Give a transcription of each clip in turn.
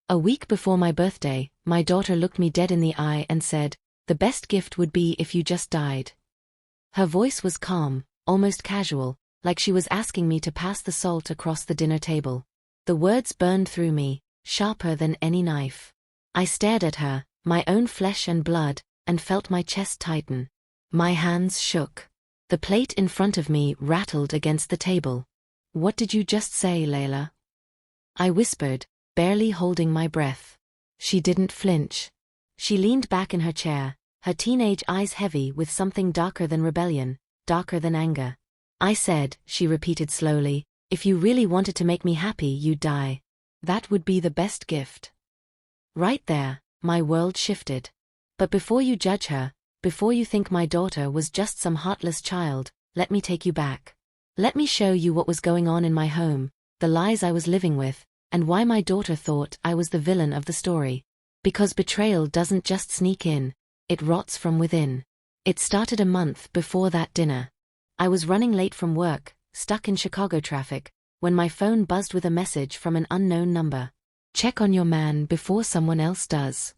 A week before my birthday, my daughter looked me dead in the eye and said, "The best gift would be if you just died." Her voice was calm, almost casual, like she was asking me to pass the salt across the dinner table. The words burned through me, sharper than any knife. I stared at her, my own flesh and blood, and felt my chest tighten. My hands shook. The plate in front of me rattled against the table. "What did you just say, Layla?" I whispered, barely holding my breath. She didn't flinch. She leaned back in her chair, her teenage eyes heavy with something darker than rebellion, darker than anger. "I said," she repeated slowly, "if you really wanted to make me happy, you'd die. That would be the best gift." Right there, my world shifted. "But before you judge her, before you think my daughter was just some heartless child, let me take you back. Let me show you what was going on in my home, the lies I was living with, and why my daughter thought I was the villain of the story. Because betrayal doesn't just sneak in, it rots from within." It started a month before that dinner. I was running late from work, stuck in Chicago traffic, when my phone buzzed with a message from an unknown number. "Check on your man before someone else does."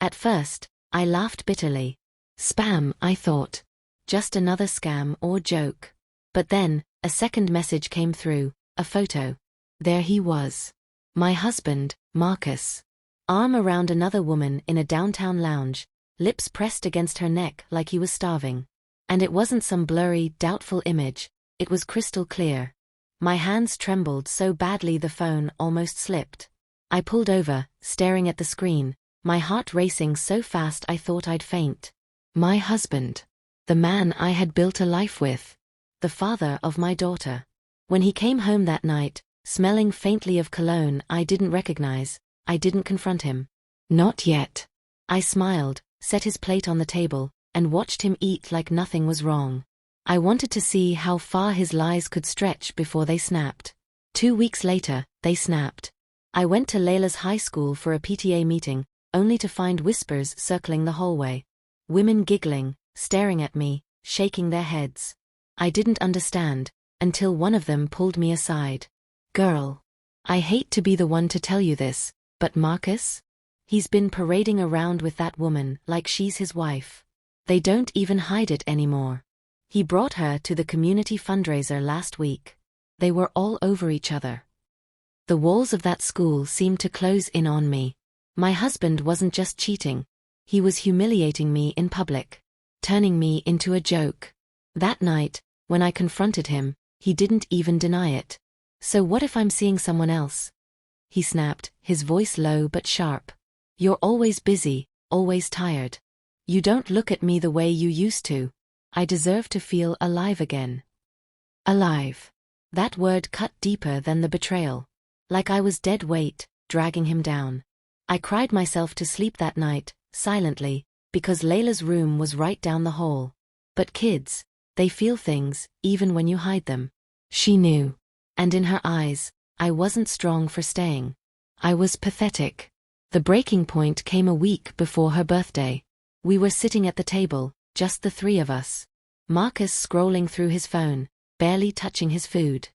At first, I laughed bitterly. Spam, I thought. Just another scam or joke. But then, a second message came through, a photo. There he was. My husband, Marcus. Arm around another woman in a downtown lounge, lips pressed against her neck like he was starving. And it wasn't some blurry, doubtful image, it was crystal clear. My hands trembled so badly the phone almost slipped. I pulled over, staring at the screen, my heart racing so fast I thought I'd faint. My husband. The man I had built a life with. The father of my daughter. When he came home that night, smelling faintly of cologne I didn't recognize, I didn't confront him. Not yet. I smiled, set his plate on the table, and watched him eat like nothing was wrong. I wanted to see how far his lies could stretch before they snapped. 2 weeks later, they snapped. I went to Layla's high school for a PTA meeting, only to find whispers circling the hallway. Women giggling, staring at me, shaking their heads. I didn't understand, until one of them pulled me aside. "Girl, I hate to be the one to tell you this, but Marcus? He's been parading around with that woman like she's his wife. They don't even hide it anymore. He brought her to the community fundraiser last week. They were all over each other." The walls of that school seemed to close in on me. My husband wasn't just cheating. He was humiliating me in public. Turning me into a joke. That night, when I confronted him, he didn't even deny it. "So what if I'm seeing someone else?" he snapped, his voice low but sharp. "You're always busy, always tired. You don't look at me the way you used to. I deserve to feel alive again." Alive. That word cut deeper than the betrayal. Like I was dead weight, dragging him down. I cried myself to sleep that night, silently, because Layla's room was right down the hall. But kids, they feel things, even when you hide them. She knew. And in her eyes, I wasn't strong for staying. I was pathetic. The breaking point came a week before her birthday. We were sitting at the table, just the three of us. Marcus scrolling through his phone, barely touching his food.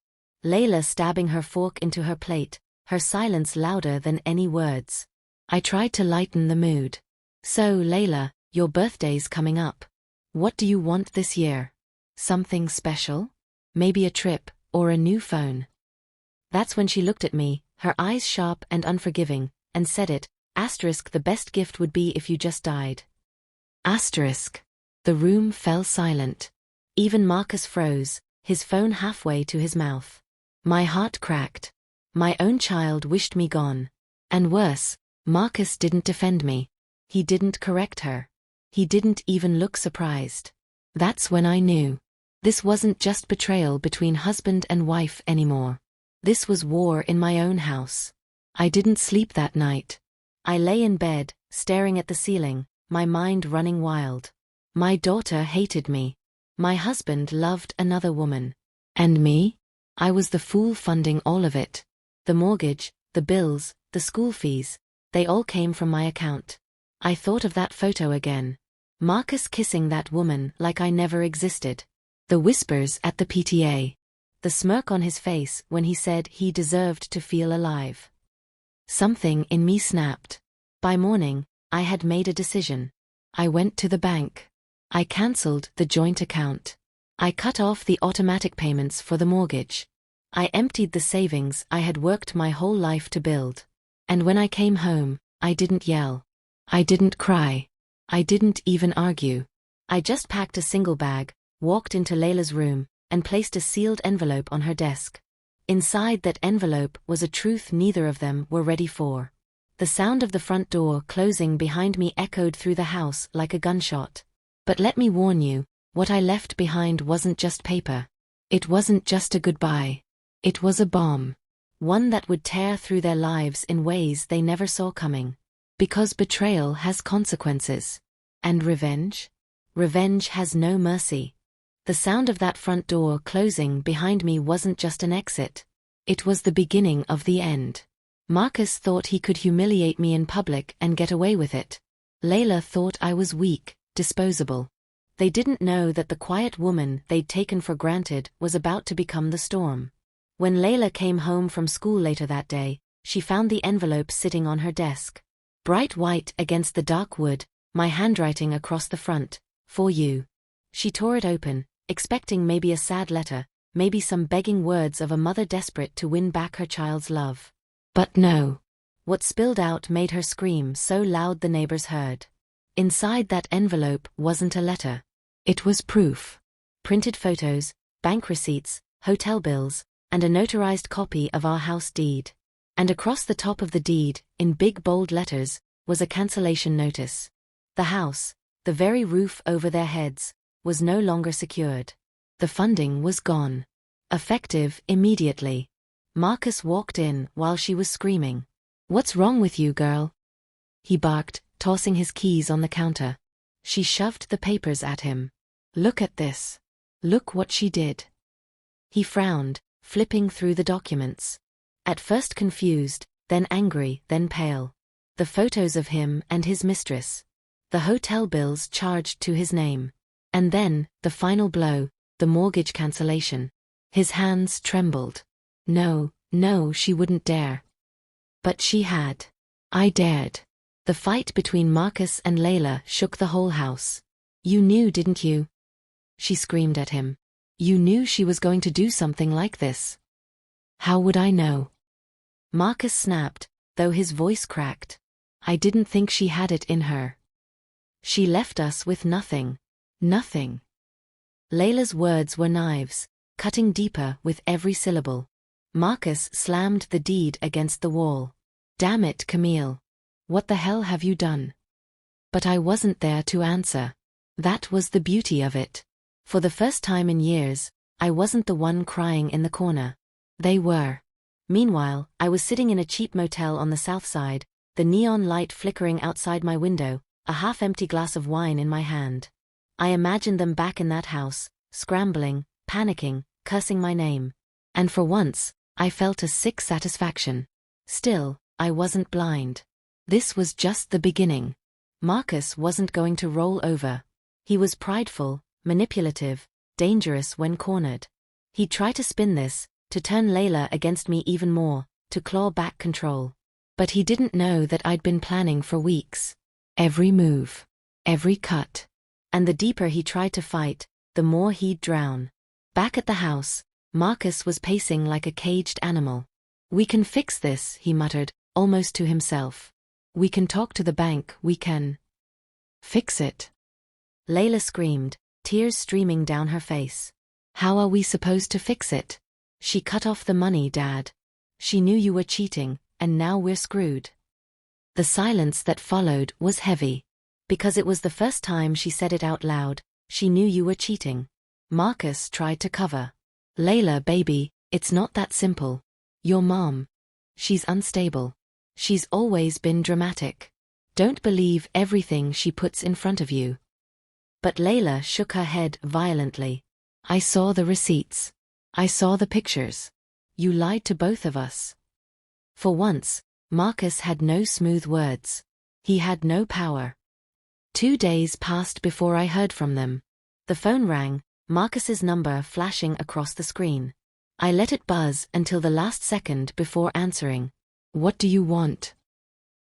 Layla stabbing her fork into her plate, her silence louder than any words. I tried to lighten the mood. "So, Layla, your birthday's coming up. What do you want this year? Something special? Maybe a trip, or a new phone?" That's when she looked at me, her eyes sharp and unforgiving, and said it, asterisk, "The best gift would be if you just died." Asterisk. The room fell silent. Even Marcus froze, his phone halfway to his mouth. My heart cracked. My own child wished me gone. And worse, Marcus didn't defend me. He didn't correct her. He didn't even look surprised. That's when I knew. This wasn't just betrayal between husband and wife anymore. This was war in my own house. I didn't sleep that night. I lay in bed, staring at the ceiling, my mind running wild. My daughter hated me. My husband loved another woman. And me? I was the fool funding all of it. The mortgage, the bills, the school fees, they all came from my account. I thought of that photo again. Marcus kissing that woman like I never existed. The whispers at the PTA. The smirk on his face when he said he deserved to feel alive. Something in me snapped. By morning, I had made a decision. I went to the bank. I cancelled the joint account. I cut off the automatic payments for the mortgage. I emptied the savings I had worked my whole life to build. And when I came home, I didn't yell. I didn't cry. I didn't even argue. I just packed a single bag, walked into Layla's room, and placed a sealed envelope on her desk. Inside that envelope was a truth neither of them were ready for. The sound of the front door closing behind me echoed through the house like a gunshot. But let me warn you, what I left behind wasn't just paper. It wasn't just a goodbye. It was a bomb. One that would tear through their lives in ways they never saw coming. Because betrayal has consequences. And revenge? Revenge has no mercy. The sound of that front door closing behind me wasn't just an exit. It was the beginning of the end. Marcus thought he could humiliate me in public and get away with it. Layla thought I was weak, disposable. They didn't know that the quiet woman they'd taken for granted was about to become the storm. When Layla came home from school later that day, she found the envelope sitting on her desk. Bright white against the dark wood, my handwriting across the front, "For you." She tore it open, expecting maybe a sad letter, maybe some begging words of a mother desperate to win back her child's love. But no. What spilled out made her scream so loud the neighbors heard. Inside that envelope wasn't a letter. It was proof. Printed photos, bank receipts, hotel bills, and a notarized copy of our house deed. And across the top of the deed, in big bold letters, was a cancellation notice. The house, the very roof over their heads, was no longer secured. The funding was gone. Effective immediately. Marcus walked in while she was screaming. "What's wrong with you, girl?" he barked, tossing his keys on the counter. She shoved the papers at him. "Look at this. Look what she did." He frowned, flipping through the documents. At first confused, then angry, then pale. The photos of him and his mistress. The hotel bills charged to his name. And then, the final blow, the mortgage cancellation. His hands trembled. No, she wouldn't dare. But she had. I dared. The fight between Marcus and Layla shook the whole house. "You knew, didn't you?" she screamed at him. "You knew she was going to do something like this." "How would I know?" Marcus snapped, though his voice cracked. "I didn't think she had it in her. She left us with nothing. Nothing." Layla's words were knives, cutting deeper with every syllable. Marcus slammed the deed against the wall. "Damn it, Camille. What the hell have you done?" But I wasn't there to answer. That was the beauty of it. For the first time in years, I wasn't the one crying in the corner. They were. Meanwhile, I was sitting in a cheap motel on the south side, the neon light flickering outside my window, a half-empty glass of wine in my hand. I imagined them back in that house, scrambling, panicking, cursing my name. And for once, I felt a sick satisfaction. Still, I wasn't blind. This was just the beginning. Marcus wasn't going to roll over. He was prideful, manipulative, dangerous when cornered. He'd try to spin this, to turn Layla against me even more, to claw back control. But he didn't know that I'd been planning for weeks. Every move. Every cut. And the deeper he tried to fight, the more he'd drown. Back at the house, Marcus was pacing like a caged animal. "We can fix this," he muttered, almost to himself. "We can talk to the bank, we can fix it." Layla screamed, tears streaming down her face. "How are we supposed to fix it? She cut off the money, Dad. She knew you were cheating, and now we're screwed." The silence that followed was heavy. Because it was the first time she said it out loud. "She knew you were cheating." Marcus tried to cover. "Layla, baby, it's not that simple. Your mom. She's unstable. She's always been dramatic. Don't believe everything she puts in front of you." But Layla shook her head violently. "I saw the receipts. I saw the pictures. You lied to both of us." For once, Marcus had no smooth words. He had no power. 2 days passed before I heard from them. The phone rang, Marcus's number flashing across the screen. I let it buzz until the last second before answering. What do you want?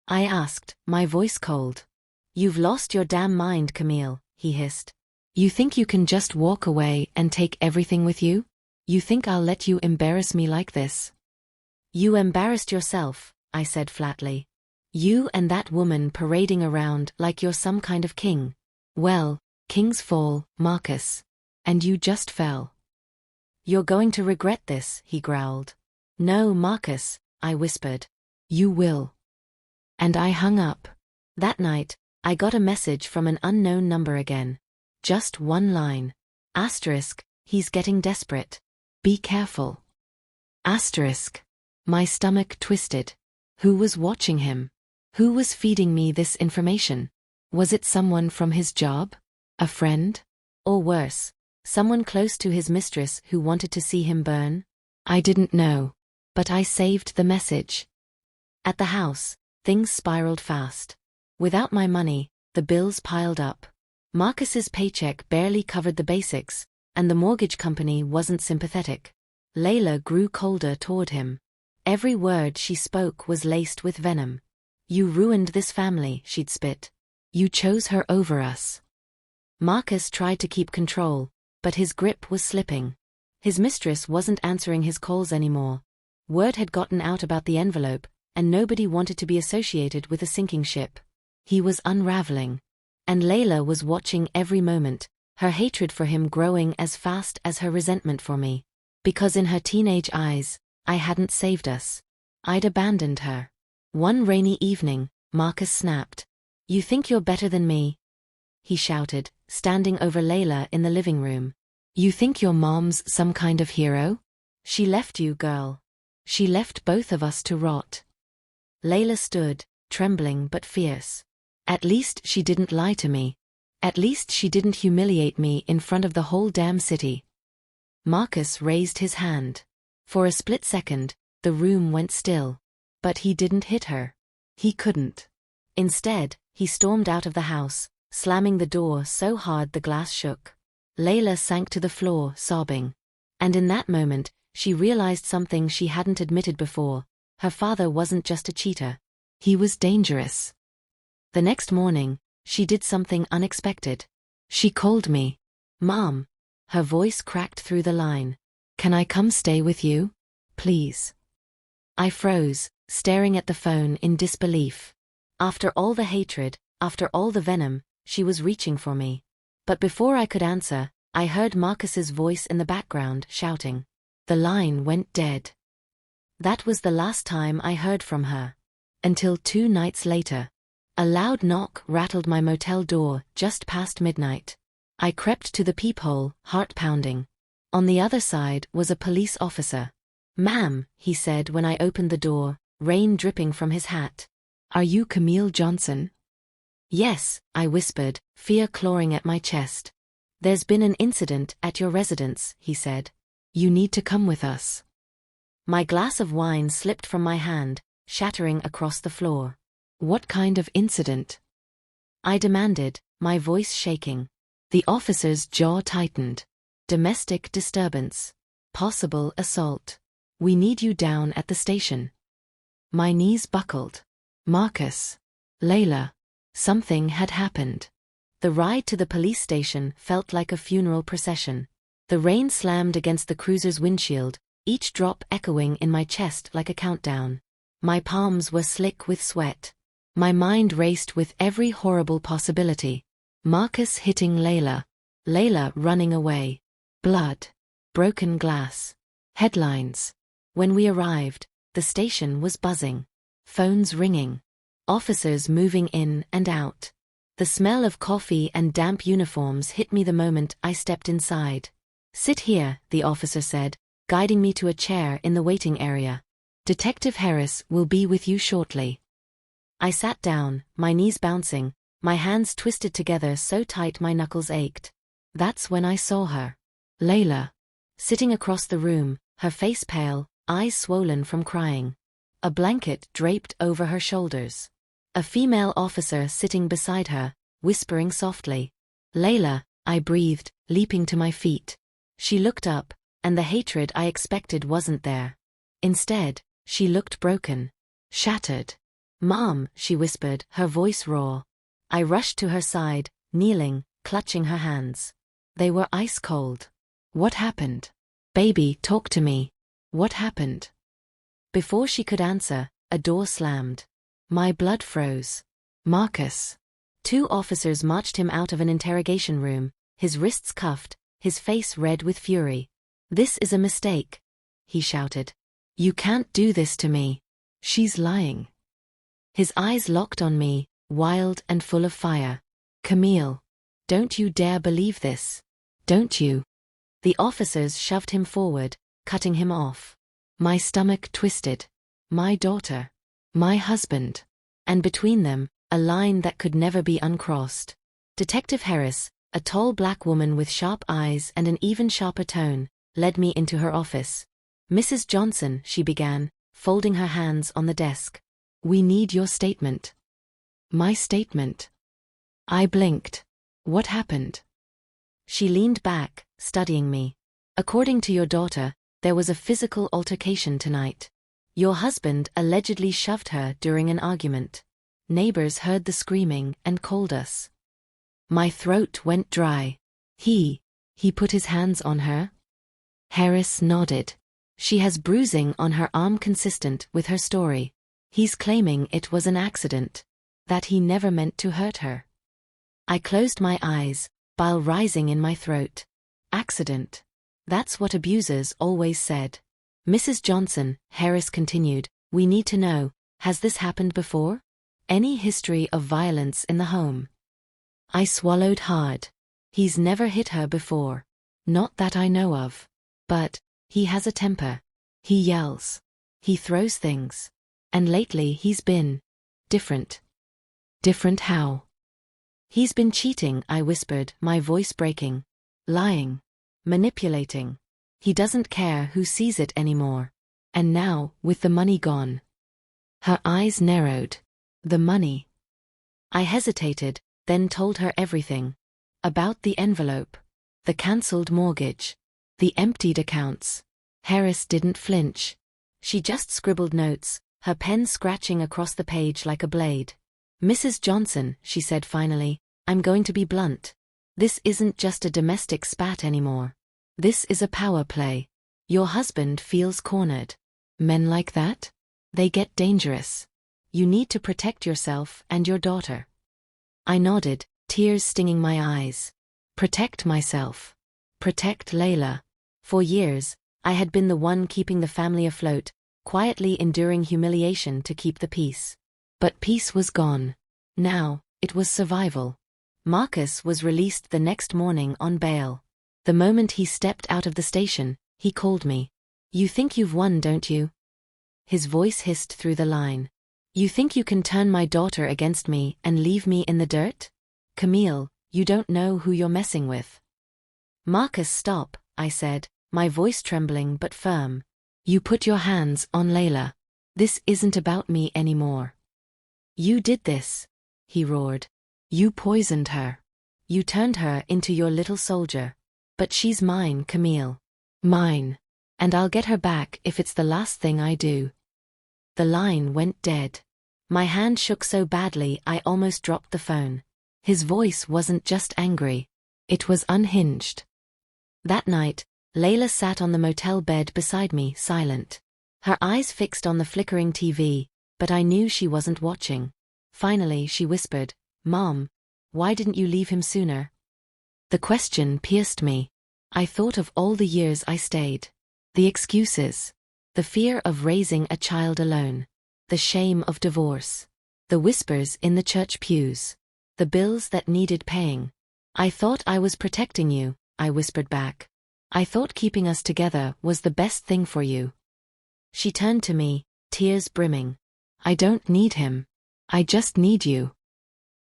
I asked, my voice cold. You've lost your damn mind, Camille, he hissed. You think you can just walk away and take everything with you? You think I'll let you embarrass me like this? You embarrassed yourself, I said flatly. You and that woman parading around like you're some kind of king. Well, kings fall, Marcus. And you just fell. You're going to regret this, he growled. No, Marcus, I whispered. You will. And I hung up. That night, I got a message from an unknown number again. Just one line. Asterisk, he's getting desperate. Be careful. Asterisk. My stomach twisted. Who was watching him? Who was feeding me this information? Was it someone from his job? A friend? Or worse, someone close to his mistress who wanted to see him burn? I didn't know. But I saved the message. At the house, things spiraled fast. Without my money, the bills piled up. Marcus's paycheck barely covered the basics, and the mortgage company wasn't sympathetic. Layla grew colder toward him. Every word she spoke was laced with venom. You ruined this family, she'd spit. You chose her over us. Marcus tried to keep control, but his grip was slipping. His mistress wasn't answering his calls anymore. Word had gotten out about the envelope, and nobody wanted to be associated with a sinking ship. He was unraveling. And Layla was watching every moment, her hatred for him growing as fast as her resentment for me. Because in her teenage eyes, I hadn't saved us. I'd abandoned her. One rainy evening, Marcus snapped. You think you're better than me? He shouted, standing over Layla in the living room. You think your mom's some kind of hero? She left you, girl. She left both of us to rot. Layla stood, trembling but fierce. At least she didn't lie to me. At least she didn't humiliate me in front of the whole damn city. Marcus raised his hand. For a split second, the room went still. But he didn't hit her. He couldn't. Instead, he stormed out of the house, slamming the door so hard the glass shook. Layla sank to the floor, sobbing. And in that moment, she realized something she hadn't admitted before. Her father wasn't just a cheater. He was dangerous. The next morning, she did something unexpected. She called me. Mom. Her voice cracked through the line. Can I come stay with you? Please. I froze, staring at the phone in disbelief. After all the hatred, after all the venom, she was reaching for me. But before I could answer, I heard Marcus's voice in the background, shouting. The line went dead. That was the last time I heard from her. Until 2 nights later. A loud knock rattled my motel door just past midnight. I crept to the peephole, heart pounding. On the other side was a police officer. Ma'am, he said when I opened the door, rain dripping from his hat. Are you Camille Johnson? Yes, I whispered, fear clawing at my chest. There's been an incident at your residence, he said. You need to come with us. My glass of wine slipped from my hand, shattering across the floor. What kind of incident? I demanded, my voice shaking. The officer's jaw tightened. Domestic disturbance. Possible assault. We need you down at the station. My knees buckled. Marcus. Layla. Something had happened. The ride to the police station felt like a funeral procession. The rain slammed against the cruiser's windshield, each drop echoing in my chest like a countdown. My palms were slick with sweat. My mind raced with every horrible possibility. Marcus hitting Layla. Layla running away. Blood. Broken glass. Headlines. When we arrived, the station was buzzing. Phones ringing. Officers moving in and out. The smell of coffee and damp uniforms hit me the moment I stepped inside. Sit here, the officer said, guiding me to a chair in the waiting area. Detective Harris will be with you shortly. I sat down, my knees bouncing, my hands twisted together so tight my knuckles ached. That's when I saw her. Layla. Sitting across the room, her face pale, eyes swollen from crying. A blanket draped over her shoulders. A female officer sitting beside her, whispering softly. Layla, I breathed, leaping to my feet. She looked up, and the hatred I expected wasn't there. Instead, she looked broken. Shattered. "Mom," she whispered, her voice raw. I rushed to her side, kneeling, clutching her hands. They were ice cold. "What happened? Baby, talk to me. What happened?" Before she could answer, a door slammed. My blood froze. "Marcus." 2 officers marched him out of an interrogation room, his wrists cuffed, his face red with fury. "This is a mistake," he shouted. "You can't do this to me. She's lying." His eyes locked on me, wild and full of fire. "Camille, don't you dare believe this. Don't you?" The officers shoved him forward, cutting him off. My stomach twisted. My daughter. My husband. And between them, a line that could never be uncrossed. Detective Harris, a tall black woman with sharp eyes and an even sharper tone, led me into her office. "Mrs. Johnson," she began, folding her hands on the desk. "We need your statement." My statement? I blinked. What happened? She leaned back, studying me. "According to your daughter, there was a physical altercation tonight. Your husband allegedly shoved her during an argument. Neighbors heard the screaming and called us." My throat went dry. He put his hands on her?" Harris nodded. "She has bruising on her arm consistent with her story. He's claiming it was an accident. That he never meant to hurt her." I closed my eyes, bile rising in my throat. Accident. That's what abusers always said. "Mrs. Johnson," Harris continued, "we need to know, has this happened before? Any history of violence in the home?" I swallowed hard. "He's never hit her before. Not that I know of. But he has a temper. He yells. He throws things. And lately he's been different." "Different how?" "He's been cheating," I whispered, my voice breaking. "Lying. Manipulating. He doesn't care who sees it anymore. And now, with the money gone." Her eyes narrowed. "The money?" I hesitated, then told her everything. About the envelope. The cancelled mortgage. The emptied accounts. Harris didn't flinch. She just scribbled notes, her pen scratching across the page like a blade. "Mrs. Johnson," she said finally, "I'm going to be blunt. This isn't just a domestic spat anymore. This is a power play. Your husband feels cornered. Men like that? They get dangerous. You need to protect yourself and your daughter." I nodded, tears stinging my eyes. Protect myself. Protect Layla. For years, I had been the one keeping the family afloat, quietly enduring humiliation to keep the peace. But peace was gone. Now, it was survival. Marcus was released the next morning on bail. The moment he stepped out of the station, he called me. "You think you've won, don't you?" His voice hissed through the line. "You think you can turn my daughter against me and leave me in the dirt? Camille, you don't know who you're messing with." "Marcus, stop," I said, my voice trembling but firm. "You put your hands on Layla. This isn't about me anymore." "You did this," he roared. "You poisoned her. You turned her into your little soldier. But she's mine, Camille. Mine. And I'll get her back if it's the last thing I do." The line went dead. My hand shook so badly I almost dropped the phone. His voice wasn't just angry. It was unhinged. That night, Layla sat on the motel bed beside me, silent. Her eyes fixed on the flickering TV, but I knew she wasn't watching. Finally she whispered, "Mom, why didn't you leave him sooner?" The question pierced me. I thought of all the years I stayed. The excuses. The fear of raising a child alone. The shame of divorce. The whispers in the church pews. The bills that needed paying. "I thought I was protecting you," I whispered back. "I thought keeping us together was the best thing for you." She turned to me, tears brimming. "I don't need him. I just need you."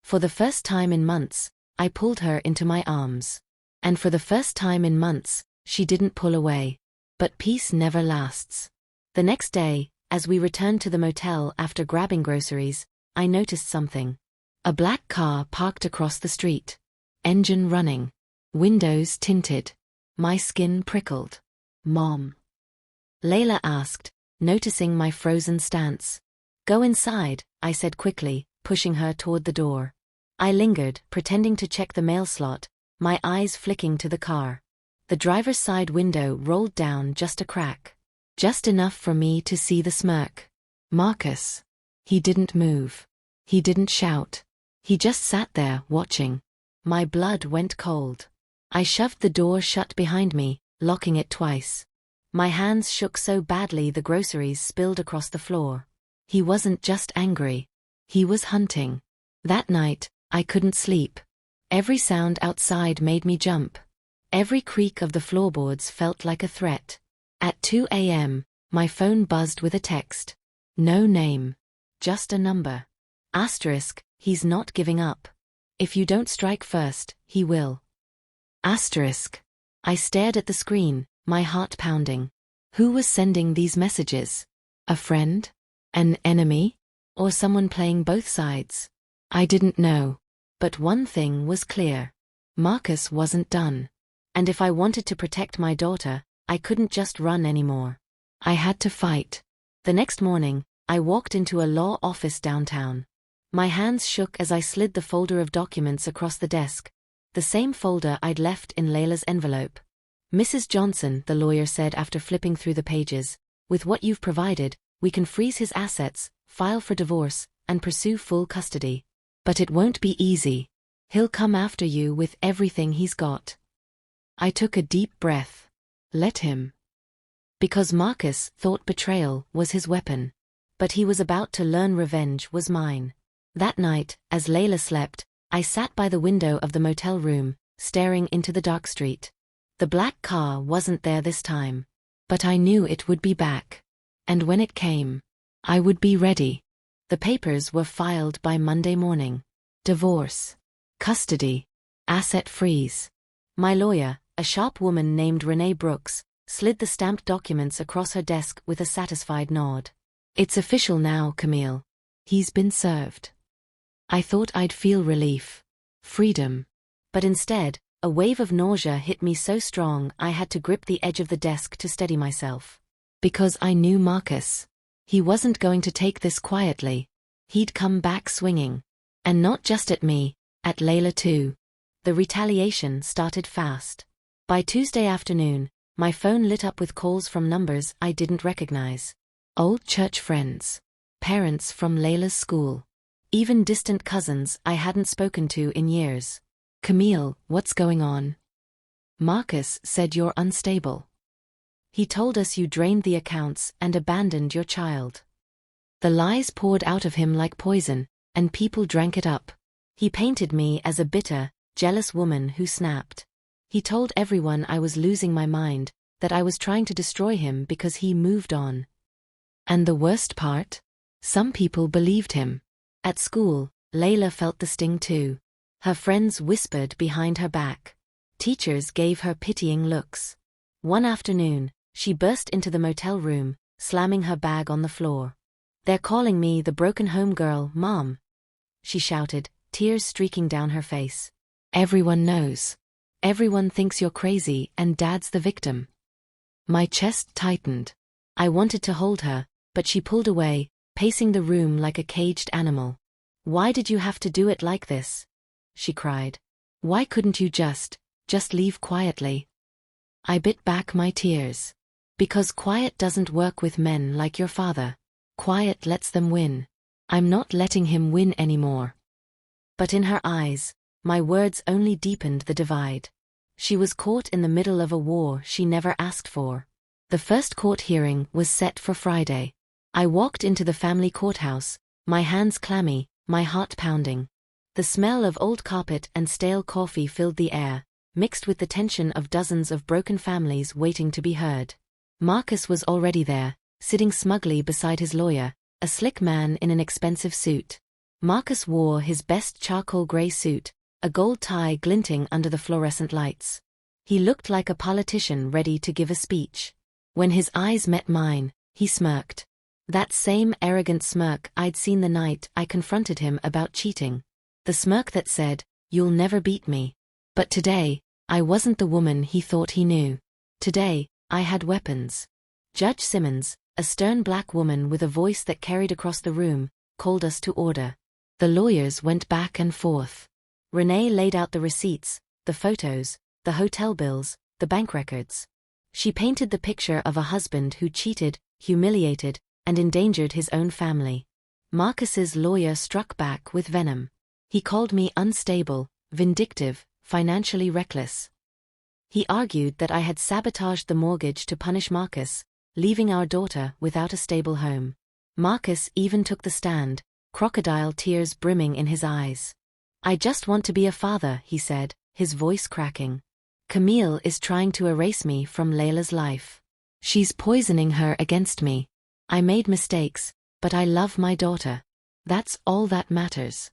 For the first time in months, I pulled her into my arms. And for the first time in months, she didn't pull away. But peace never lasts. The next day, as we returned to the motel after grabbing groceries, I noticed something. A black car parked across the street. Engine running. Windows tinted. My skin prickled. "Mom?" Layla asked, noticing my frozen stance. Go inside, I said quickly, pushing her toward the door. I lingered, pretending to check the mail slot, my eyes flicking to the car. The driver's side window rolled down just a crack. Just enough for me to see the smirk. Marcus. He didn't move. He didn't shout. He just sat there, watching. My blood went cold. I shoved the door shut behind me, locking it twice. My hands shook so badly the groceries spilled across the floor. He wasn't just angry. He was hunting. That night, I couldn't sleep. Every sound outside made me jump. Every creak of the floorboards felt like a threat. At 2 a.m., my phone buzzed with a text. No name. Just a number. Asterisk, he's not giving up. If you don't strike first, he will. Asterisk. I stared at the screen, my heart pounding. Who was sending these messages? A friend? An enemy? Or someone playing both sides? I didn't know. But one thing was clear. Marcus wasn't done. And if I wanted to protect my daughter, I couldn't just run anymore. I had to fight. The next morning, I walked into a law office downtown. My hands shook as I slid the folder of documents across the desk, the same folder I'd left in Layla's envelope. Mrs. Johnson, the lawyer said after flipping through the pages, with what you've provided, we can freeze his assets, file for divorce, and pursue full custody. But it won't be easy. He'll come after you with everything he's got. I took a deep breath. Let him. Because Marcus thought betrayal was his weapon. But he was about to learn revenge was mine. That night, as Layla slept, I sat by the window of the motel room, staring into the dark street. The black car wasn't there this time. But I knew it would be back. And when it came, I would be ready. The papers were filed by Monday morning. Divorce. Custody. Asset freeze. My lawyer, a sharp woman named Renee Brooks, slid the stamped documents across her desk with a satisfied nod. It's official now, Camille. He's been served. I thought I'd feel relief. Freedom. But instead, a wave of nausea hit me so strong I had to grip the edge of the desk to steady myself. Because I knew Marcus. He wasn't going to take this quietly. He'd come back swinging. And not just at me, at Layla too. The retaliation started fast. By Tuesday afternoon, my phone lit up with calls from numbers I didn't recognize. Old church friends. Parents from Layla's school. Even distant cousins I hadn't spoken to in years. Camille, what's going on? Marcus said you're unstable. He told us you drained the accounts and abandoned your child. The lies poured out of him like poison, and people drank it up. He painted me as a bitter, jealous woman who snapped. He told everyone I was losing my mind, that I was trying to destroy him because he moved on. And the worst part? Some people believed him. At school, Layla felt the sting too. Her friends whispered behind her back. Teachers gave her pitying looks. One afternoon, she burst into the motel room, slamming her bag on the floor. They're calling me the broken home girl, Mom. She shouted, tears streaking down her face. Everyone knows. Everyone thinks you're crazy and Dad's the victim. My chest tightened. I wanted to hold her, but she pulled away, pacing the room like a caged animal. Why did you have to do it like this? She cried. Why couldn't you just leave quietly? I bit back my tears. Because quiet doesn't work with men like your father. Quiet lets them win. I'm not letting him win anymore. But in her eyes, my words only deepened the divide. She was caught in the middle of a war she never asked for. The first court hearing was set for Friday. I walked into the family courthouse, my hands clammy, my heart pounding. The smell of old carpet and stale coffee filled the air, mixed with the tension of dozens of broken families waiting to be heard. Marcus was already there, sitting smugly beside his lawyer, a slick man in an expensive suit. Marcus wore his best charcoal gray suit, a gold tie glinting under the fluorescent lights. He looked like a politician ready to give a speech. When his eyes met mine, he smirked. That same arrogant smirk I'd seen the night I confronted him about cheating. The smirk that said, "You'll never beat me." But today, I wasn't the woman he thought he knew. Today, I had weapons. Judge Simmons, a stern black woman with a voice that carried across the room, called us to order. The lawyers went back and forth. Renee laid out the receipts, the photos, the hotel bills, the bank records. She painted the picture of a husband who cheated, humiliated, and endangered his own family. Marcus's lawyer struck back with venom. He called me unstable, vindictive, financially reckless. He argued that I had sabotaged the mortgage to punish Marcus, leaving our daughter without a stable home. Marcus even took the stand, crocodile tears brimming in his eyes. "I just want to be a father," he said, his voice cracking. "Camille is trying to erase me from Layla's life. She's poisoning her against me. I made mistakes, but I love my daughter. That's all that matters."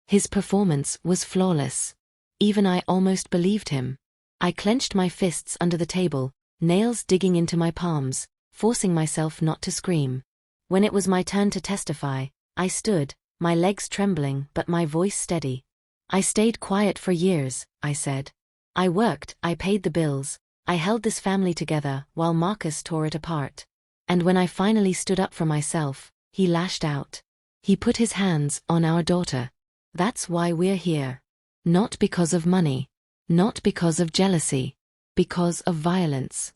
His performance was flawless. Even I almost believed him. I clenched my fists under the table, nails digging into my palms, forcing myself not to scream. When it was my turn to testify, I stood, my legs trembling but my voice steady. "I stayed quiet for years," I said. "I worked, I paid the bills, I held this family together while Marcus tore it apart. And when I finally stood up for myself, he lashed out. He put his hands on our daughter. That's why we're here. Not because of money. Not because of jealousy. Because of violence."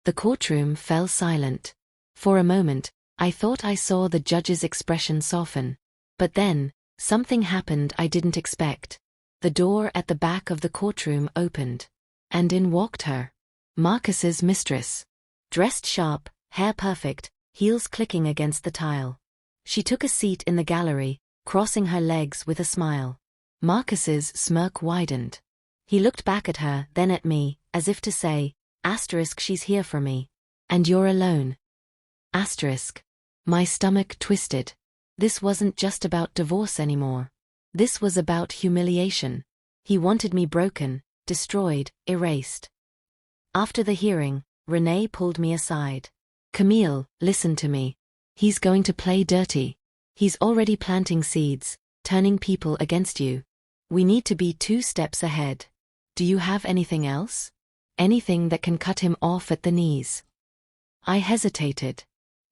The courtroom fell silent. For a moment, I thought I saw the judge's expression soften. But then, something happened I didn't expect. The door at the back of the courtroom opened. And in walked her. Marcus's mistress. Dressed sharp, hair perfect, heels clicking against the tile. She took a seat in the gallery, crossing her legs with a smile. Marcus's smirk widened. He looked back at her, then at me, as if to say, "She's here for me. And you're alone." My stomach twisted. This wasn't just about divorce anymore. This was about humiliation. He wanted me broken, destroyed, erased. After the hearing, Renee pulled me aside. "Camille, listen to me. He's going to play dirty. He's already planting seeds, turning people against you. We need to be 2 steps ahead. Do you have anything else? Anything that can cut him off at the knees?" I hesitated.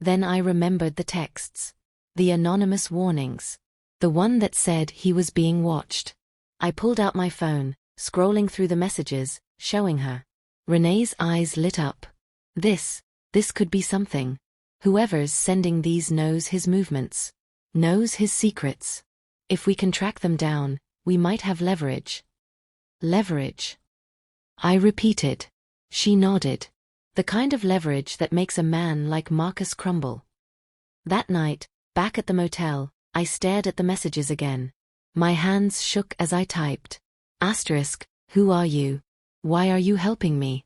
Then I remembered the texts. The anonymous warnings. The one that said he was being watched. I pulled out my phone, scrolling through the messages, showing her. Renee's eyes lit up. This could be something. Whoever's sending these knows his movements. Knows his secrets. If we can track them down, we might have leverage. Leverage. I repeated. She nodded. The kind of leverage that makes a man like Marcus crumble. That night, back at the motel, I stared at the messages again. My hands shook as I typed. Who are you? Why are you helping me?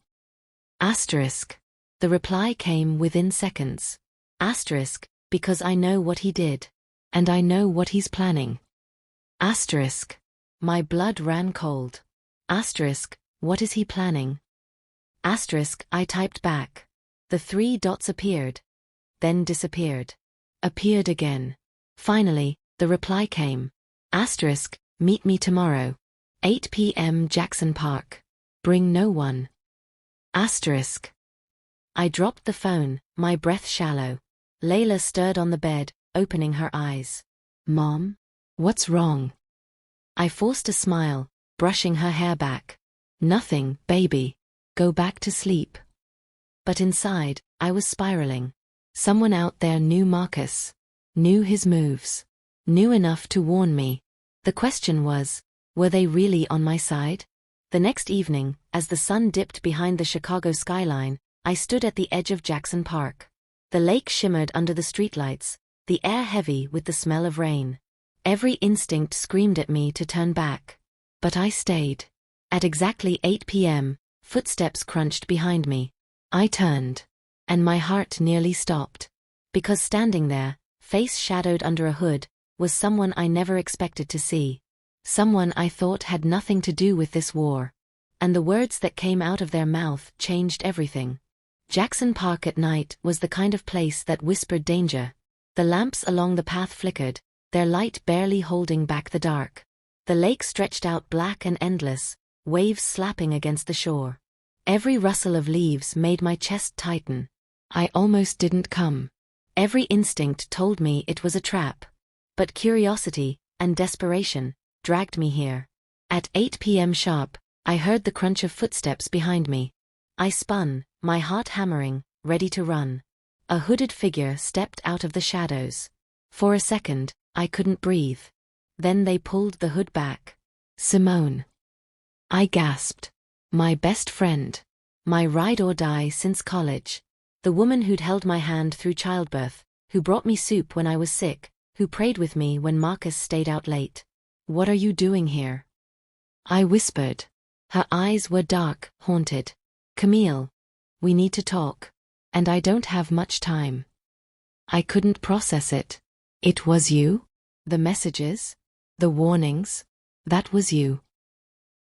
The reply came within seconds. Because I know what he did. And I know what he's planning. My blood ran cold. What is he planning? I typed back. The 3 dots appeared. Then disappeared. Appeared again. Finally, the reply came. Meet me tomorrow. 8 p.m. Jackson Park. Bring no one. I dropped the phone, my breath shallow. Layla stirred on the bed, opening her eyes. "Mom? What's wrong?" I forced a smile, brushing her hair back. "Nothing, baby. Go back to sleep." But inside, I was spiraling. Someone out there knew Marcus. Knew his moves. Knew enough to warn me. The question was, were they really on my side? The next evening, as the sun dipped behind the Chicago skyline, I stood at the edge of Jackson Park. The lake shimmered under the streetlights, the air heavy with the smell of rain. Every instinct screamed at me to turn back. But I stayed. At exactly 8 p.m., footsteps crunched behind me. I turned. And my heart nearly stopped. Because standing there, face shadowed under a hood, was someone I never expected to see. Someone I thought had nothing to do with this war. And the words that came out of their mouth changed everything. Jackson Park at night was the kind of place that whispered danger. The lamps along the path flickered, their light barely holding back the dark. The lake stretched out black and endless, waves slapping against the shore. Every rustle of leaves made my chest tighten. I almost didn't come. Every instinct told me it was a trap. But curiosity and desperation dragged me here. At 8 p.m. sharp, I heard the crunch of footsteps behind me. I spun, my heart hammering, ready to run. A hooded figure stepped out of the shadows. For a second, I couldn't breathe. Then they pulled the hood back. Simone. I gasped. My best friend. My ride or die since college. The woman who'd held my hand through childbirth, who brought me soup when I was sick, who prayed with me when Marcus stayed out late. What are you doing here? I whispered. Her eyes were dark, haunted. Camille. We need to talk. And I don't have much time. I couldn't process it. It was you? The messages? The warnings? That was you.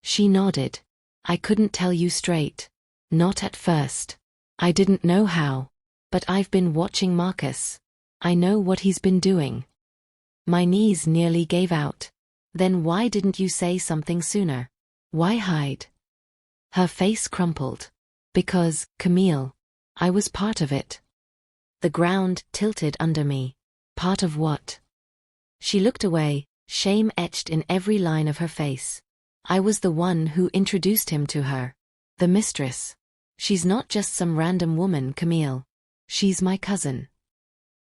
She nodded. I couldn't tell you straight. Not at first. I didn't know how. But I've been watching Marcus. I know what he's been doing. My knees nearly gave out. Then why didn't you say something sooner? Why hide? Her face crumpled. Because, Camille, I was part of it. The ground tilted under me. Part of what? She looked away, shame etched in every line of her face. I was the one who introduced him to her. The mistress. She's not just some random woman, Camille. She's my cousin.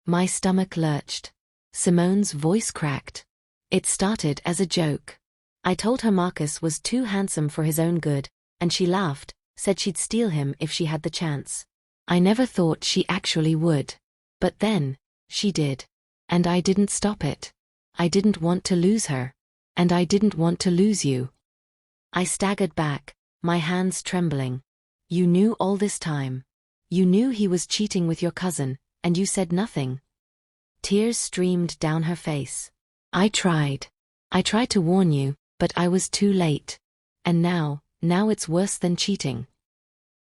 My stomach lurched. Simone's voice cracked. It started as a joke. I told her Marcus was too handsome for his own good, and she laughed, said she'd steal him if she had the chance. I never thought she actually would. But then, she did. And I didn't stop it. I didn't want to lose her. And I didn't want to lose you. I staggered back, my hands trembling. You knew all this time. You knew he was cheating with your cousin, and you said nothing. Tears streamed down her face. I tried. I tried to warn you, but I was too late. And now it's worse than cheating.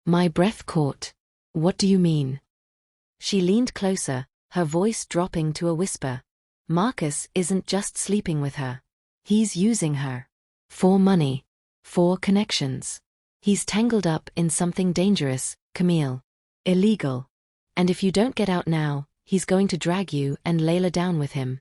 My breath caught. What do you mean? She leaned closer, her voice dropping to a whisper. Marcus isn't just sleeping with her. He's using her. For money. For connections. He's tangled up in something dangerous, Camille. Illegal. And if you don't get out now, he's going to drag you and Layla down with him.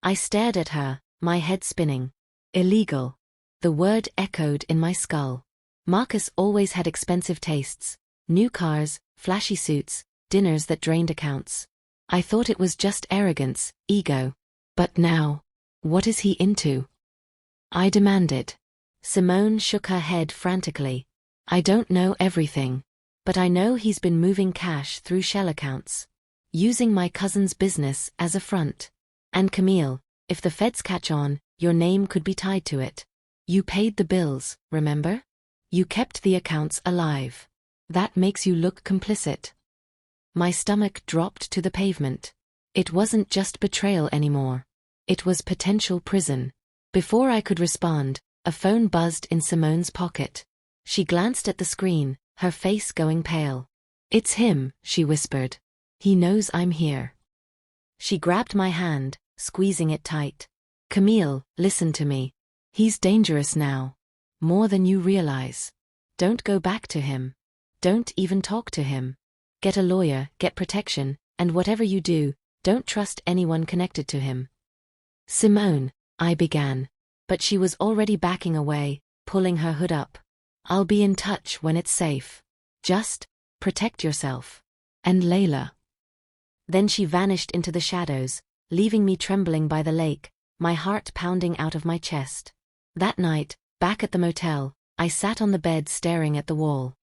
I stared at her, my head spinning. Illegal. The word echoed in my skull. Marcus always had expensive tastes. New cars, flashy suits, dinners that drained accounts. I thought it was just arrogance, ego. But now, what is he into? I demanded. Simone shook her head frantically. I don't know everything. But I know he's been moving cash through shell accounts. Using my cousin's business as a front. And Camille, if the feds catch on, your name could be tied to it. You paid the bills, remember? You kept the accounts alive. That makes you look complicit. My stomach dropped to the pavement. It wasn't just betrayal anymore. It was potential prison. Before I could respond, a phone buzzed in Simone's pocket. She glanced at the screen, her face going pale. It's him, she whispered. He knows I'm here. She grabbed my hand, squeezing it tight. Camille, listen to me. He's dangerous now. More than you realize. Don't go back to him. Don't even talk to him. Get a lawyer, get protection, and whatever you do, don't trust anyone connected to him. Simone, I began. But she was already backing away, pulling her hood up. I'll be in touch when it's safe. Just protect yourself. And Layla. Then she vanished into the shadows, leaving me trembling by the lake, my heart pounding out of my chest. That night, back at the motel, I sat on the bed staring at the wall.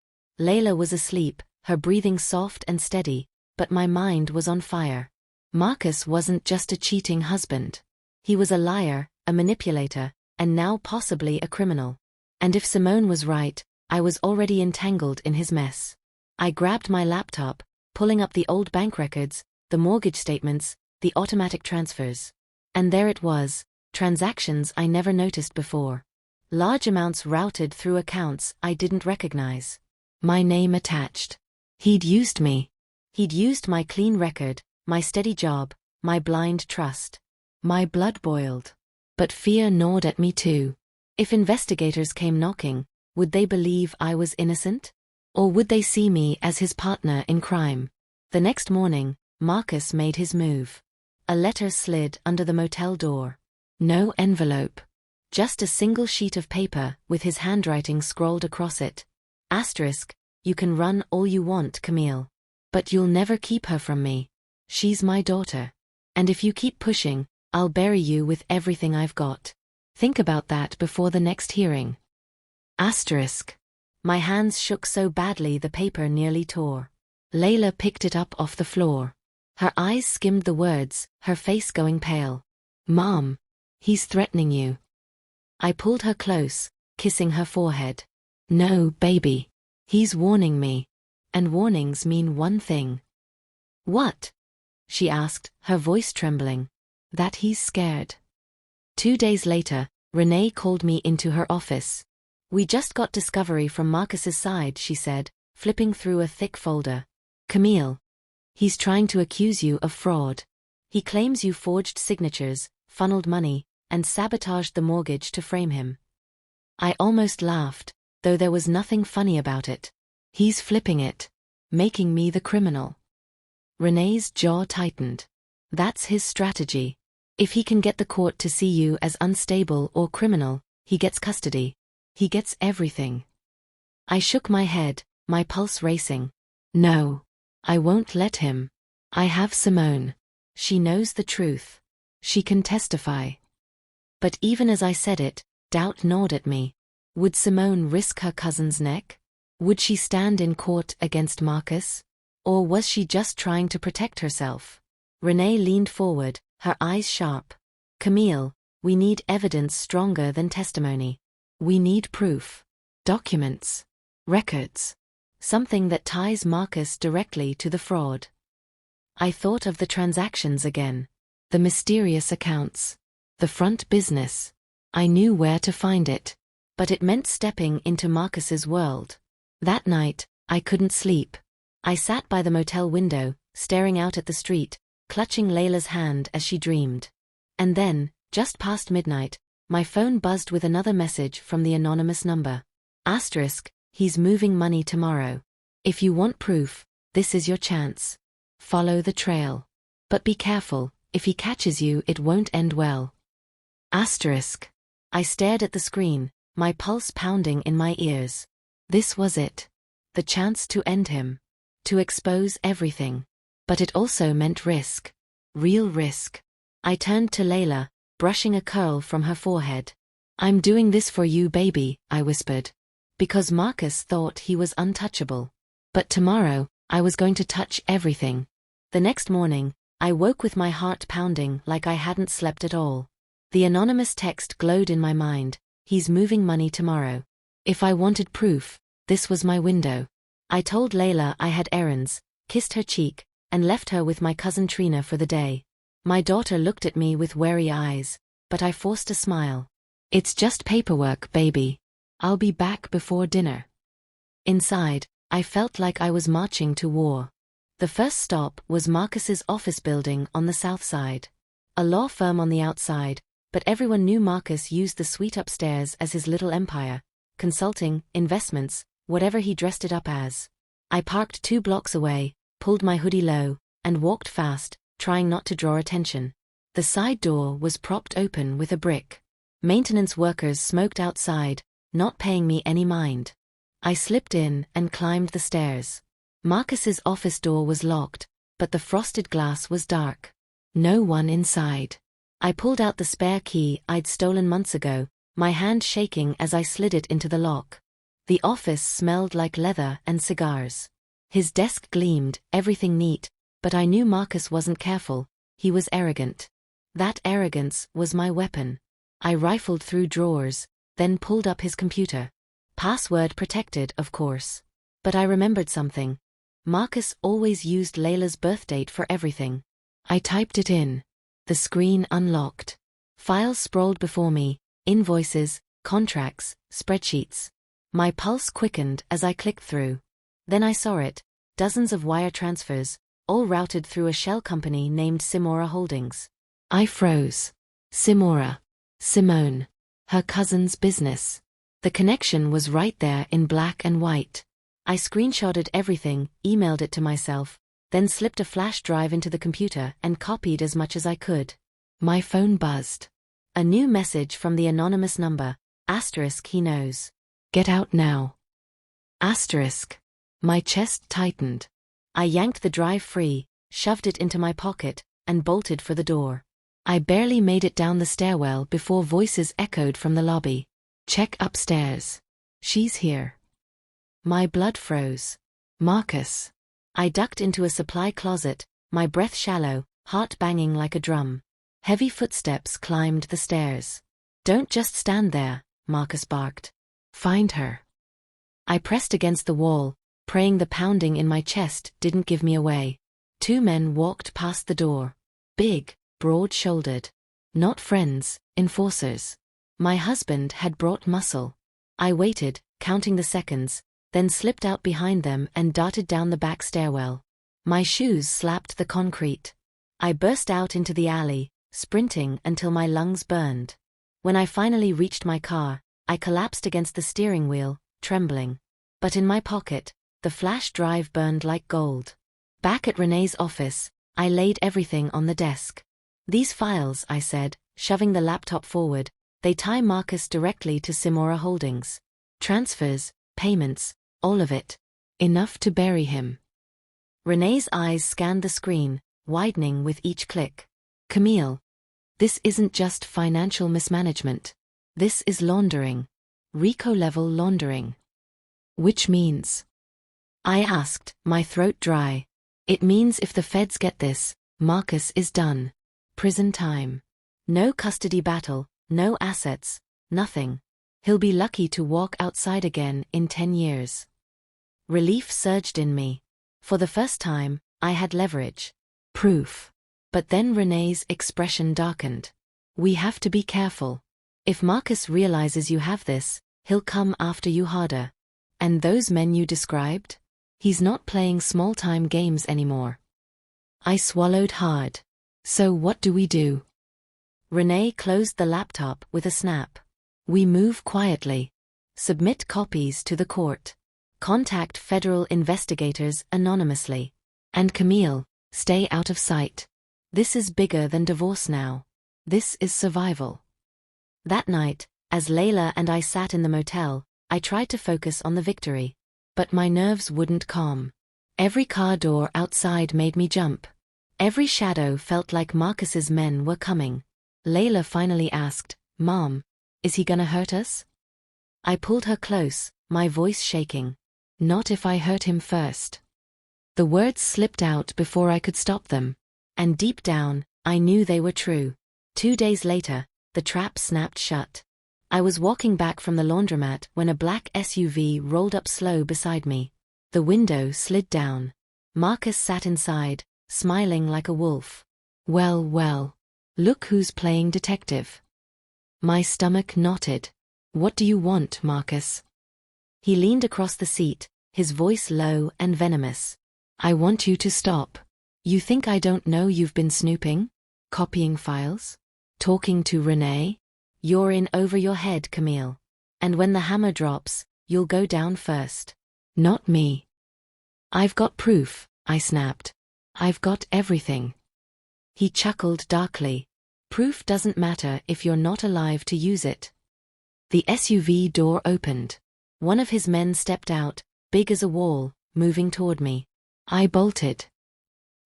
Layla was asleep, her breathing soft and steady, but my mind was on fire. Marcus wasn't just a cheating husband. He was a liar, a manipulator, and now possibly a criminal. And if Simone was right, I was already entangled in his mess. I grabbed my laptop, pulling up the old bank records, the mortgage statements, the automatic transfers. And there it was, transactions I never noticed before. Large amounts routed through accounts I didn't recognize. My name attached. He'd used me. He'd used my clean record, my steady job, my blind trust. My blood boiled. But fear gnawed at me too. If investigators came knocking, would they believe I was innocent? Or would they see me as his partner in crime? The next morning, Marcus made his move. A letter slid under the motel door. No envelope. Just a single sheet of paper with his handwriting scrawled across it. Asterisk, you can run all you want, Camille. But you'll never keep her from me. She's my daughter. And if you keep pushing, I'll bury you with everything I've got. Think about that before the next hearing. Asterisk. My hands shook so badly the paper nearly tore. Layla picked it up off the floor. Her eyes skimmed the words, her face going pale. Mom, he's threatening you. I pulled her close, kissing her forehead. No, baby. He's warning me. And warnings mean one thing. What? She asked, her voice trembling. That he's scared. 2 days later, Renee called me into her office. We just got discovery from Marcus's side, she said, flipping through a thick folder. Camille. He's trying to accuse you of fraud. He claims you forged signatures, funneled money, and sabotaged the mortgage to frame him. I almost laughed, though there was nothing funny about it. He's flipping it. Making me the criminal. Renee's jaw tightened. That's his strategy. If he can get the court to see you as unstable or criminal, he gets custody. He gets everything. I shook my head, my pulse racing. No. I won't let him. I have Simone. She knows the truth. She can testify. But even as I said it, doubt gnawed at me. Would Simone risk her cousin's neck? Would she stand in court against Marcus? Or was she just trying to protect herself? Renee leaned forward, her eyes sharp. Camille, we need evidence stronger than testimony. We need proof. Documents. Records. Something that ties Marcus directly to the fraud. I thought of the transactions again. The mysterious accounts. The front business. I knew where to find it. But it meant stepping into Marcus's world. That night, I couldn't sleep. I sat by the motel window, staring out at the street, clutching Layla's hand as she dreamed. And then, just past midnight, my phone buzzed with another message from the anonymous number. Asterisk, he's moving money tomorrow. If you want proof, this is your chance. Follow the trail. But be careful, if he catches you it won't end well. Asterisk. I stared at the screen, my pulse pounding in my ears. This was it. The chance to end him. To expose everything. But it also meant risk. Real risk. I turned to Layla, brushing a curl from her forehead. I'm doing this for you, baby, I whispered. Because Marcus thought he was untouchable. But tomorrow, I was going to touch everything. The next morning, I woke with my heart pounding like I hadn't slept at all. The anonymous text glowed in my mind. He's moving money tomorrow. If I wanted proof, this was my window. I told Layla I had errands, kissed her cheek, and left her with my cousin Trina for the day. My daughter looked at me with wary eyes, but I forced a smile. It's just paperwork, baby. I'll be back before dinner. Inside, I felt like I was marching to war. The first stop was Marcus's office building on the south side. A law firm on the outside, but everyone knew Marcus used the suite upstairs as his little empire. Consulting, investments, whatever he dressed it up as. I parked 2 blocks away, pulled my hoodie low, and walked fast, trying not to draw attention. The side door was propped open with a brick. Maintenance workers smoked outside, not paying me any mind. I slipped in and climbed the stairs. Marcus's office door was locked, but the frosted glass was dark. No one inside. I pulled out the spare key I'd stolen months ago, my hand shaking as I slid it into the lock. The office smelled like leather and cigars. His desk gleamed, everything neat, but I knew Marcus wasn't careful. He was arrogant. That arrogance was my weapon. I rifled through drawers, then pulled up his computer. Password protected, of course. But I remembered something. Marcus always used Layla's birthdate for everything. I typed it in. The screen unlocked. Files sprawled before me, invoices, contracts, spreadsheets. My pulse quickened as I clicked through. Then I saw it, dozens of wire transfers, all routed through a shell company named Simora Holdings. I froze. Simora. Simone. Her cousin's business. The connection was right there in black and white. I screenshotted everything, emailed it to myself, then slipped a flash drive into the computer and copied as much as I could. My phone buzzed. A new message from the anonymous number. Asterisk, he knows. Get out now. Asterisk. My chest tightened. I yanked the drive free, shoved it into my pocket, and bolted for the door. I barely made it down the stairwell before voices echoed from the lobby. Check upstairs. She's here. My blood froze. Marcus. I ducked into a supply closet, my breath shallow, heart banging like a drum. Heavy footsteps climbed the stairs. Don't just stand there, Marcus barked. Find her. I pressed against the wall, praying the pounding in my chest didn't give me away. 2 men walked past the door. Big, broad-shouldered. Not friends, enforcers. My husband had brought muscle. I waited, counting the seconds, then slipped out behind them and darted down the back stairwell. My shoes slapped the concrete. I burst out into the alley, sprinting until my lungs burned. When I finally reached my car, I collapsed against the steering wheel, trembling. But in my pocket, the flash drive burned like gold. Back at Renee's office, I laid everything on the desk. These files, I said, shoving the laptop forward, they tie Marcus directly to Simora Holdings. Transfers, payments, all of it. Enough to bury him. Renee's eyes scanned the screen, widening with each click. Camille. This isn't just financial mismanagement. This is laundering. RICO-level laundering. Which means? I asked, my throat dry. It means if the feds get this, Marcus is done. Prison time. No custody battle, no assets, nothing. He'll be lucky to walk outside again in 10 years. Relief surged in me. For the first time, I had leverage. Proof. But then Renee's expression darkened. We have to be careful. If Marcus realizes you have this, he'll come after you harder. And those men you described? He's not playing small-time games anymore. I swallowed hard. So what do we do? Renee closed the laptop with a snap. We move quietly. Submit copies to the court. Contact federal investigators anonymously. And Camille, stay out of sight. This is bigger than divorce now. This is survival. That night, as Layla and I sat in the motel, I tried to focus on the victory. But my nerves wouldn't calm. Every car door outside made me jump. Every shadow felt like Marcus's men were coming. Layla finally asked, Mom, is he gonna hurt us? I pulled her close, my voice shaking. Not if I hurt him first. The words slipped out before I could stop them. And deep down, I knew they were true. 2 days later, the trap snapped shut. I was walking back from the laundromat when a black SUV rolled up slow beside me. The window slid down. Marcus sat inside, smiling like a wolf. Well, well. Look who's playing detective. My stomach knotted. What do you want, Marcus? He leaned across the seat, his voice low and venomous. I want you to stop. You think I don't know you've been snooping? Copying files? Talking to Renee? You're in over your head, Camille. And when the hammer drops, you'll go down first. Not me. I've got proof, I snapped. I've got everything. He chuckled darkly. Proof doesn't matter if you're not alive to use it. The SUV door opened. One of his men stepped out, big as a wall, moving toward me. I bolted.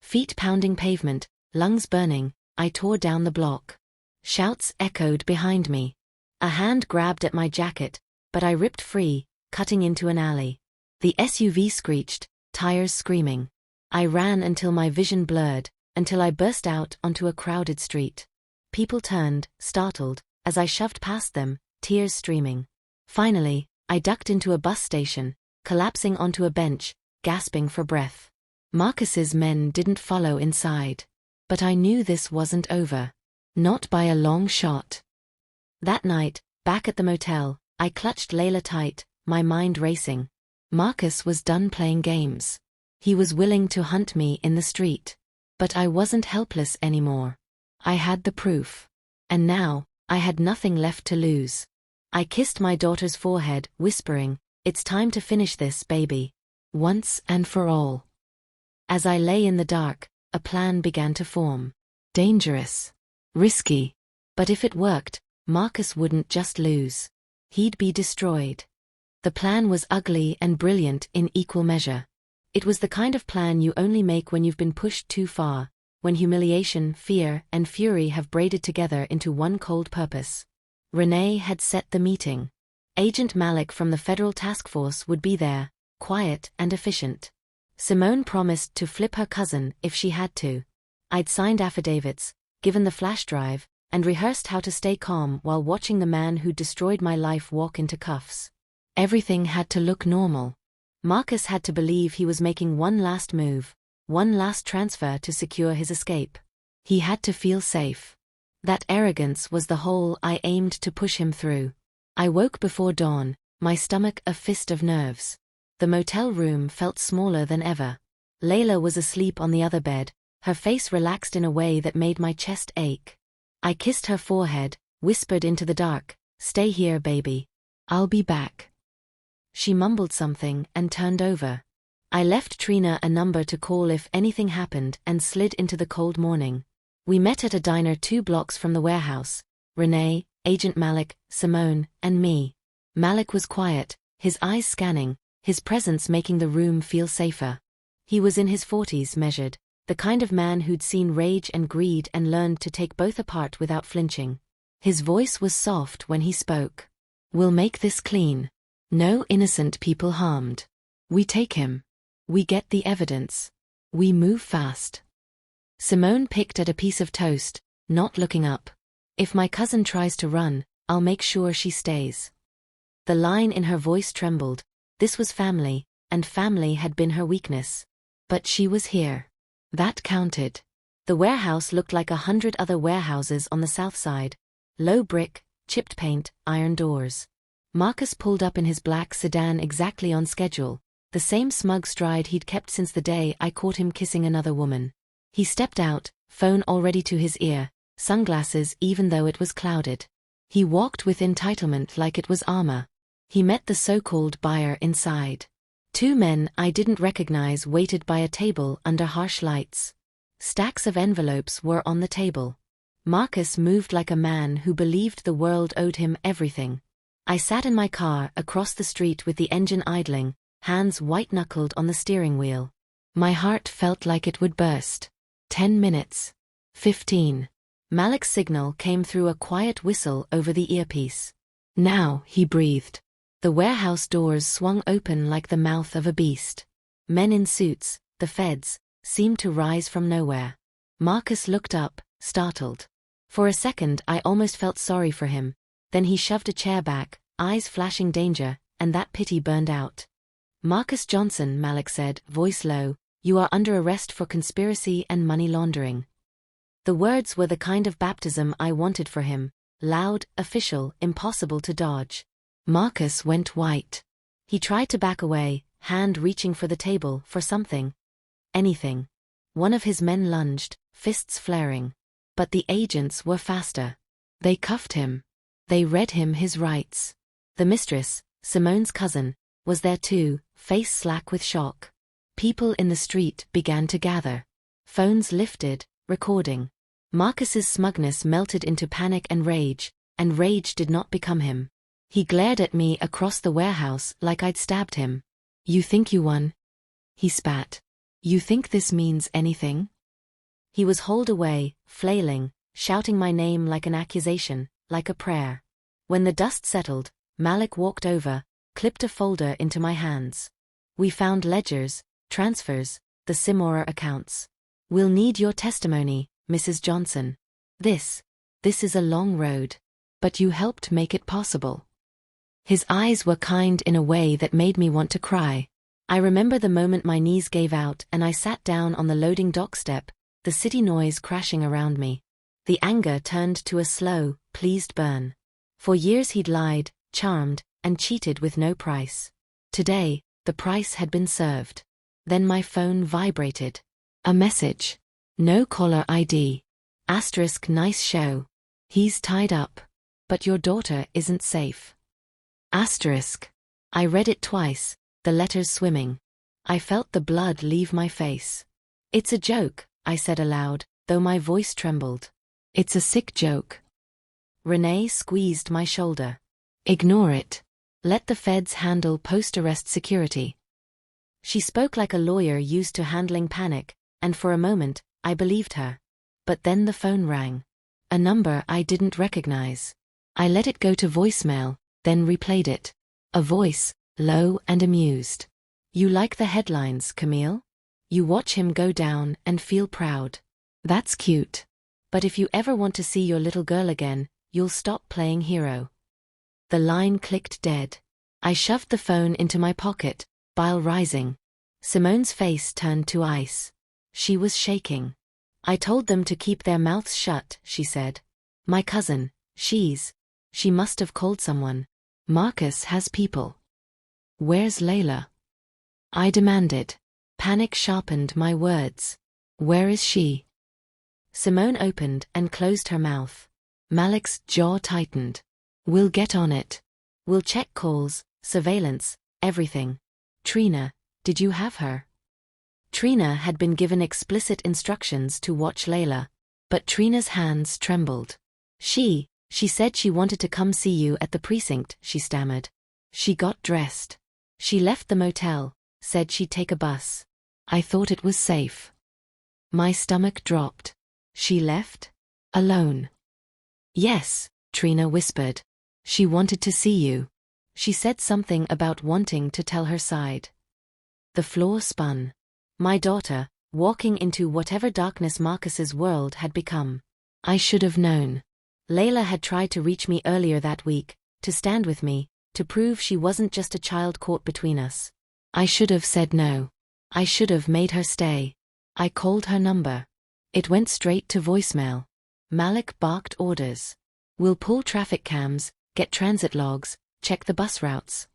Feet pounding pavement, lungs burning, I tore down the block. Shouts echoed behind me. A hand grabbed at my jacket, but I ripped free, cutting into an alley. The SUV screeched, tires screaming. I ran until my vision blurred, until I burst out onto a crowded street. People turned, startled, as I shoved past them, tears streaming. Finally, I ducked into a bus station, collapsing onto a bench, gasping for breath. Marcus's men didn't follow inside. But I knew this wasn't over. Not by a long shot. That night, back at the motel, I clutched Layla tight, my mind racing. Marcus was done playing games. He was willing to hunt me in the street. But I wasn't helpless anymore. I had the proof. And now, I had nothing left to lose. I kissed my daughter's forehead, whispering, "It's time to finish this, baby. Once and for all." As I lay in the dark, a plan began to form. Dangerous. Risky. But if it worked, Marcus wouldn't just lose. He'd be destroyed. The plan was ugly and brilliant in equal measure. It was the kind of plan you only make when you've been pushed too far, when humiliation, fear, and fury have braided together into one cold purpose. Renee had set the meeting. Agent Malik from the Federal Task Force would be there, quiet and efficient. Simone promised to flip her cousin if she had to. I'd signed affidavits, given the flash drive, and rehearsed how to stay calm while watching the man who'd destroyed my life walk into cuffs. Everything had to look normal. Marcus had to believe he was making one last move, one last transfer to secure his escape. He had to feel safe. That arrogance was the hole I aimed to push him through. I woke before dawn, my stomach a fist of nerves. The motel room felt smaller than ever. Layla was asleep on the other bed, her face relaxed in a way that made my chest ache. I kissed her forehead, whispered into the dark, "Stay here, baby. I'll be back." She mumbled something and turned over. I left Trina a number to call if anything happened and slid into the cold morning. We met at a diner 2 blocks from the warehouse. Renee, Agent Malik, Simone, and me. Malik was quiet, his eyes scanning, his presence making the room feel safer. He was in his 40s, measured, the kind of man who'd seen rage and greed and learned to take both apart without flinching. His voice was soft when he spoke. "We'll make this clean. No innocent people harmed. We take him. We get the evidence. We move fast." Simone picked at a piece of toast, not looking up. "If my cousin tries to run, I'll make sure she stays." The line in her voice trembled. This was family, and family had been her weakness. But she was here. That counted. The warehouse looked like 100 other warehouses on the south side. Low brick, chipped paint, iron doors. Marcus pulled up in his black sedan exactly on schedule, the same smug stride he'd kept since the day I caught him kissing another woman. He stepped out, phone already to his ear, sunglasses even though it was clouded. He walked with entitlement like it was armor. He met the so-called buyer inside. 2 men I didn't recognize waited by a table under harsh lights. Stacks of envelopes were on the table. Marcus moved like a man who believed the world owed him everything. I sat in my car across the street with the engine idling, hands white-knuckled on the steering wheel. My heart felt like it would burst. 10 minutes. 15. Malik's signal came through a quiet whistle over the earpiece. "Now," he breathed. The warehouse doors swung open like the mouth of a beast. Men in suits, the feds, seemed to rise from nowhere. Marcus looked up, startled. For a second I almost felt sorry for him. Then he shoved a chair back, eyes flashing danger, and that pity burned out. "Marcus Johnson," Malik said, voice low, "you are under arrest for conspiracy and money laundering." The words were the kind of baptism I wanted for him, loud, official, impossible to dodge. Marcus went white. He tried to back away, hand reaching for the table, for something. Anything. One of his men lunged, fists flaring. But the agents were faster. They cuffed him. They read him his rights. The mistress, Simone's cousin, was there too, face slack with shock. People in the street began to gather. Phones lifted, recording. Marcus's smugness melted into panic and rage did not become him. He glared at me across the warehouse like I'd stabbed him. "You think you won?" He spat. "You think this means anything?" He was hauled away, flailing, shouting my name like an accusation, like a prayer. When the dust settled, Malik walked over, clipped a folder into my hands. "We found ledgers, transfers, the Simora accounts. We'll need your testimony, Mrs. Johnson. This is a long road. But you helped make it possible." His eyes were kind in a way that made me want to cry. I remember the moment my knees gave out and I sat down on the loading dock step, the city noise crashing around me. The anger turned to a slow, pleased burn. For years he'd lied, charmed, and cheated with no price. Today, the price had been served. Then my phone vibrated. A message. "No caller ID. Asterisk nice show. He's tied up. But your daughter isn't safe." Asterisk. I read it twice, the letters swimming. I felt the blood leave my face. It's a joke, I said aloud, though my voice trembled. It's a sick joke. Renee squeezed my shoulder. Ignore it. Let the feds handle post-arrest security. She spoke like a lawyer used to handling panic, and for a moment, I believed her. But then the phone rang. A number I didn't recognize. I let it go to voicemail, then replayed it. A voice, low and amused. You like the headlines, Camille? You watch him go down and feel proud. That's cute. But if you ever want to see your little girl again, you'll stop playing hero. The line clicked dead. I shoved the phone into my pocket, bile rising. Simone's face turned to ice. She was shaking. I told them to keep their mouths shut, she said. My cousin, she must have called someone. Marcus has people. Where's Layla? I demanded. Panic sharpened my words. Where is she? Simone opened and closed her mouth. Malik's jaw tightened. We'll get on it. We'll check calls, surveillance, everything. Trina, did you have her? Trina had been given explicit instructions to watch Layla, but Trina's hands trembled. She said she wanted to come see you at the precinct, she stammered. She got dressed. She left the motel, said she'd take a bus. I thought it was safe. My stomach dropped. She left? Alone? Yes, Trina whispered. She wanted to see you. She said something about wanting to tell her side. The floor spun. My daughter, walking into whatever darkness Marcus's world had become. I should have known. Layla had tried to reach me earlier that week, to stand with me, to prove she wasn't just a child caught between us. I should have said no. I should have made her stay. I called her number. It went straight to voicemail. Malik barked orders. We'll pull traffic cams, get transit logs, check the bus routes.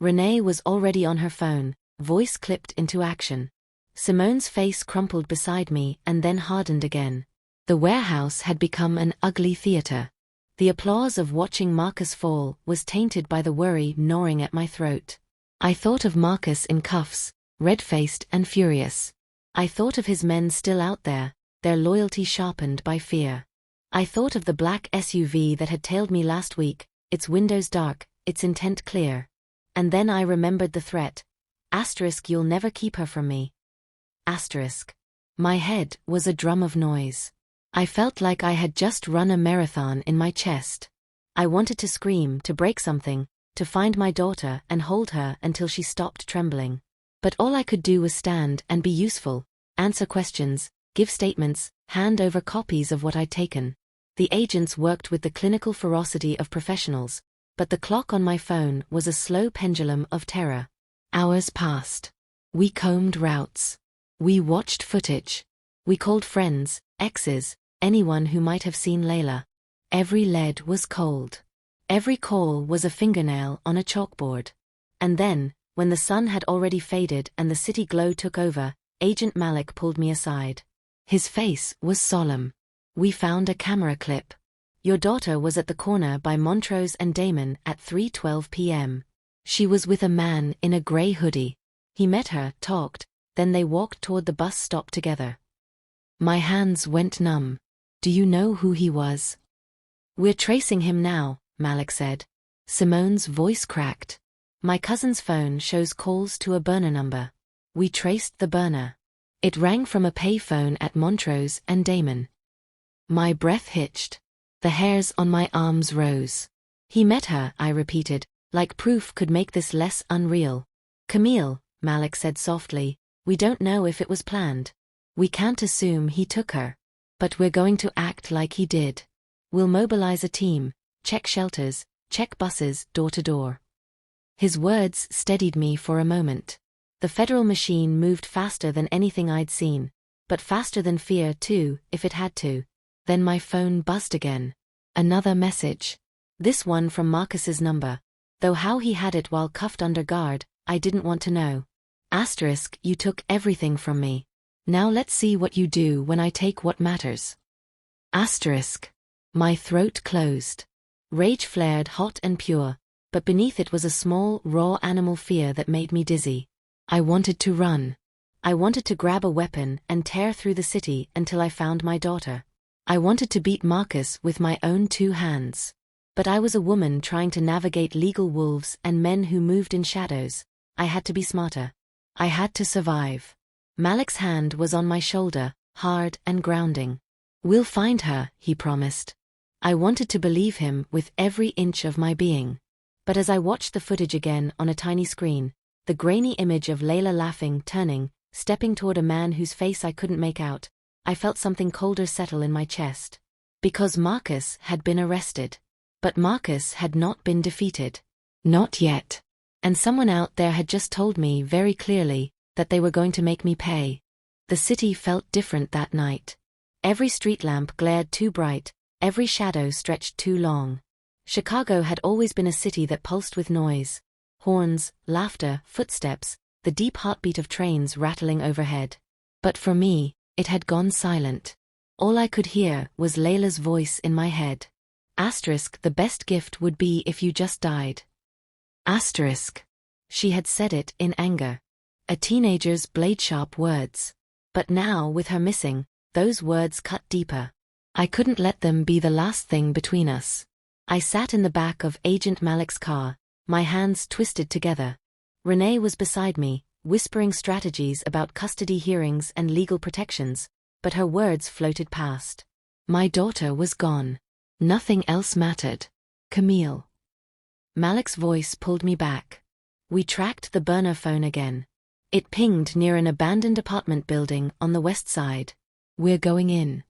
Renee was already on her phone, voice clipped into action. Simone's face crumpled beside me and then hardened again. The warehouse had become an ugly theater. The applause of watching Marcus fall was tainted by the worry gnawing at my throat. I thought of Marcus in cuffs, red-faced and furious. I thought of his men still out there, their loyalty sharpened by fear. I thought of the black SUV that had tailed me last week, its windows dark, its intent clear. And then I remembered the threat. Asterisk, you'll never keep her from me. Asterisk. My head was a drum of noise. I felt like I had just run a marathon in my chest. I wanted to scream, to break something, to find my daughter and hold her until she stopped trembling. But all I could do was stand and be useful, answer questions, give statements, hand over copies of what I'd taken. The agents worked with the clinical ferocity of professionals, but the clock on my phone was a slow pendulum of terror. Hours passed. We combed routes. We watched footage. We called friends, exes, anyone who might have seen Layla. Every lead was cold. Every call was a fingernail on a chalkboard. And then, when the sun had already faded and the city glow took over, Agent Malik pulled me aside. His face was solemn. We found a camera clip. Your daughter was at the corner by Montrose and Damon at 3:12 p.m. She was with a man in a grey hoodie. He met her, talked, then they walked toward the bus stop together. My hands went numb. Do you know who he was? We're tracing him now, Malik said. Simone's voice cracked. My cousin's phone shows calls to a burner number. We traced the burner. It rang from a payphone at Montrose and Damon. My breath hitched. The hairs on my arms rose. He met her, I repeated, like proof could make this less unreal. Camille, Malik said softly, we don't know if it was planned. We can't assume he took her. But we're going to act like he did. We'll mobilize a team, check shelters, check buses door to door. His words steadied me for a moment. The federal machine moved faster than anything I'd seen, but faster than fear too, if it had to. Then my phone buzzed again. Another message. This one from Marcus's number. Though how he had it while cuffed under guard, I didn't want to know. Asterisk, you took everything from me. Now let's see what you do when I take what matters. Asterisk. My throat closed. Rage flared hot and pure, but beneath it was a small, raw animal fear that made me dizzy. I wanted to run. I wanted to grab a weapon and tear through the city until I found my daughter. I wanted to beat Marcus with my own 2 hands. But I was a woman trying to navigate legal wolves and men who moved in shadows. I had to be smarter. I had to survive. Malik's hand was on my shoulder, hard and grounding. "We'll find her," he promised. I wanted to believe him with every inch of my being. But as I watched the footage again on a tiny screen, the grainy image of Layla laughing, turning, stepping toward a man whose face I couldn't make out, I felt something colder settle in my chest. Because Marcus had been arrested. But Marcus had not been defeated. Not yet. And someone out there had just told me very clearly that they were going to make me pay. The city felt different that night. Every street lamp glared too bright, every shadow stretched too long. Chicago had always been a city that pulsed with noise. Horns, laughter, footsteps, the deep heartbeat of trains rattling overhead. But for me, it had gone silent. All I could hear was Layla's voice in my head. Asterisk, the best gift would be if you just died. Asterisk. She had said it in anger. A teenager's blade-sharp words. But now, with her missing, those words cut deeper. I couldn't let them be the last thing between us. I sat in the back of Agent Malik's car, my hands twisted together. Renee was beside me, whispering strategies about custody hearings and legal protections, but her words floated past. My daughter was gone. Nothing else mattered. Camille. Malik's voice pulled me back. We tracked the burner phone again. It pinged near an abandoned apartment building on the west side. "We're going in."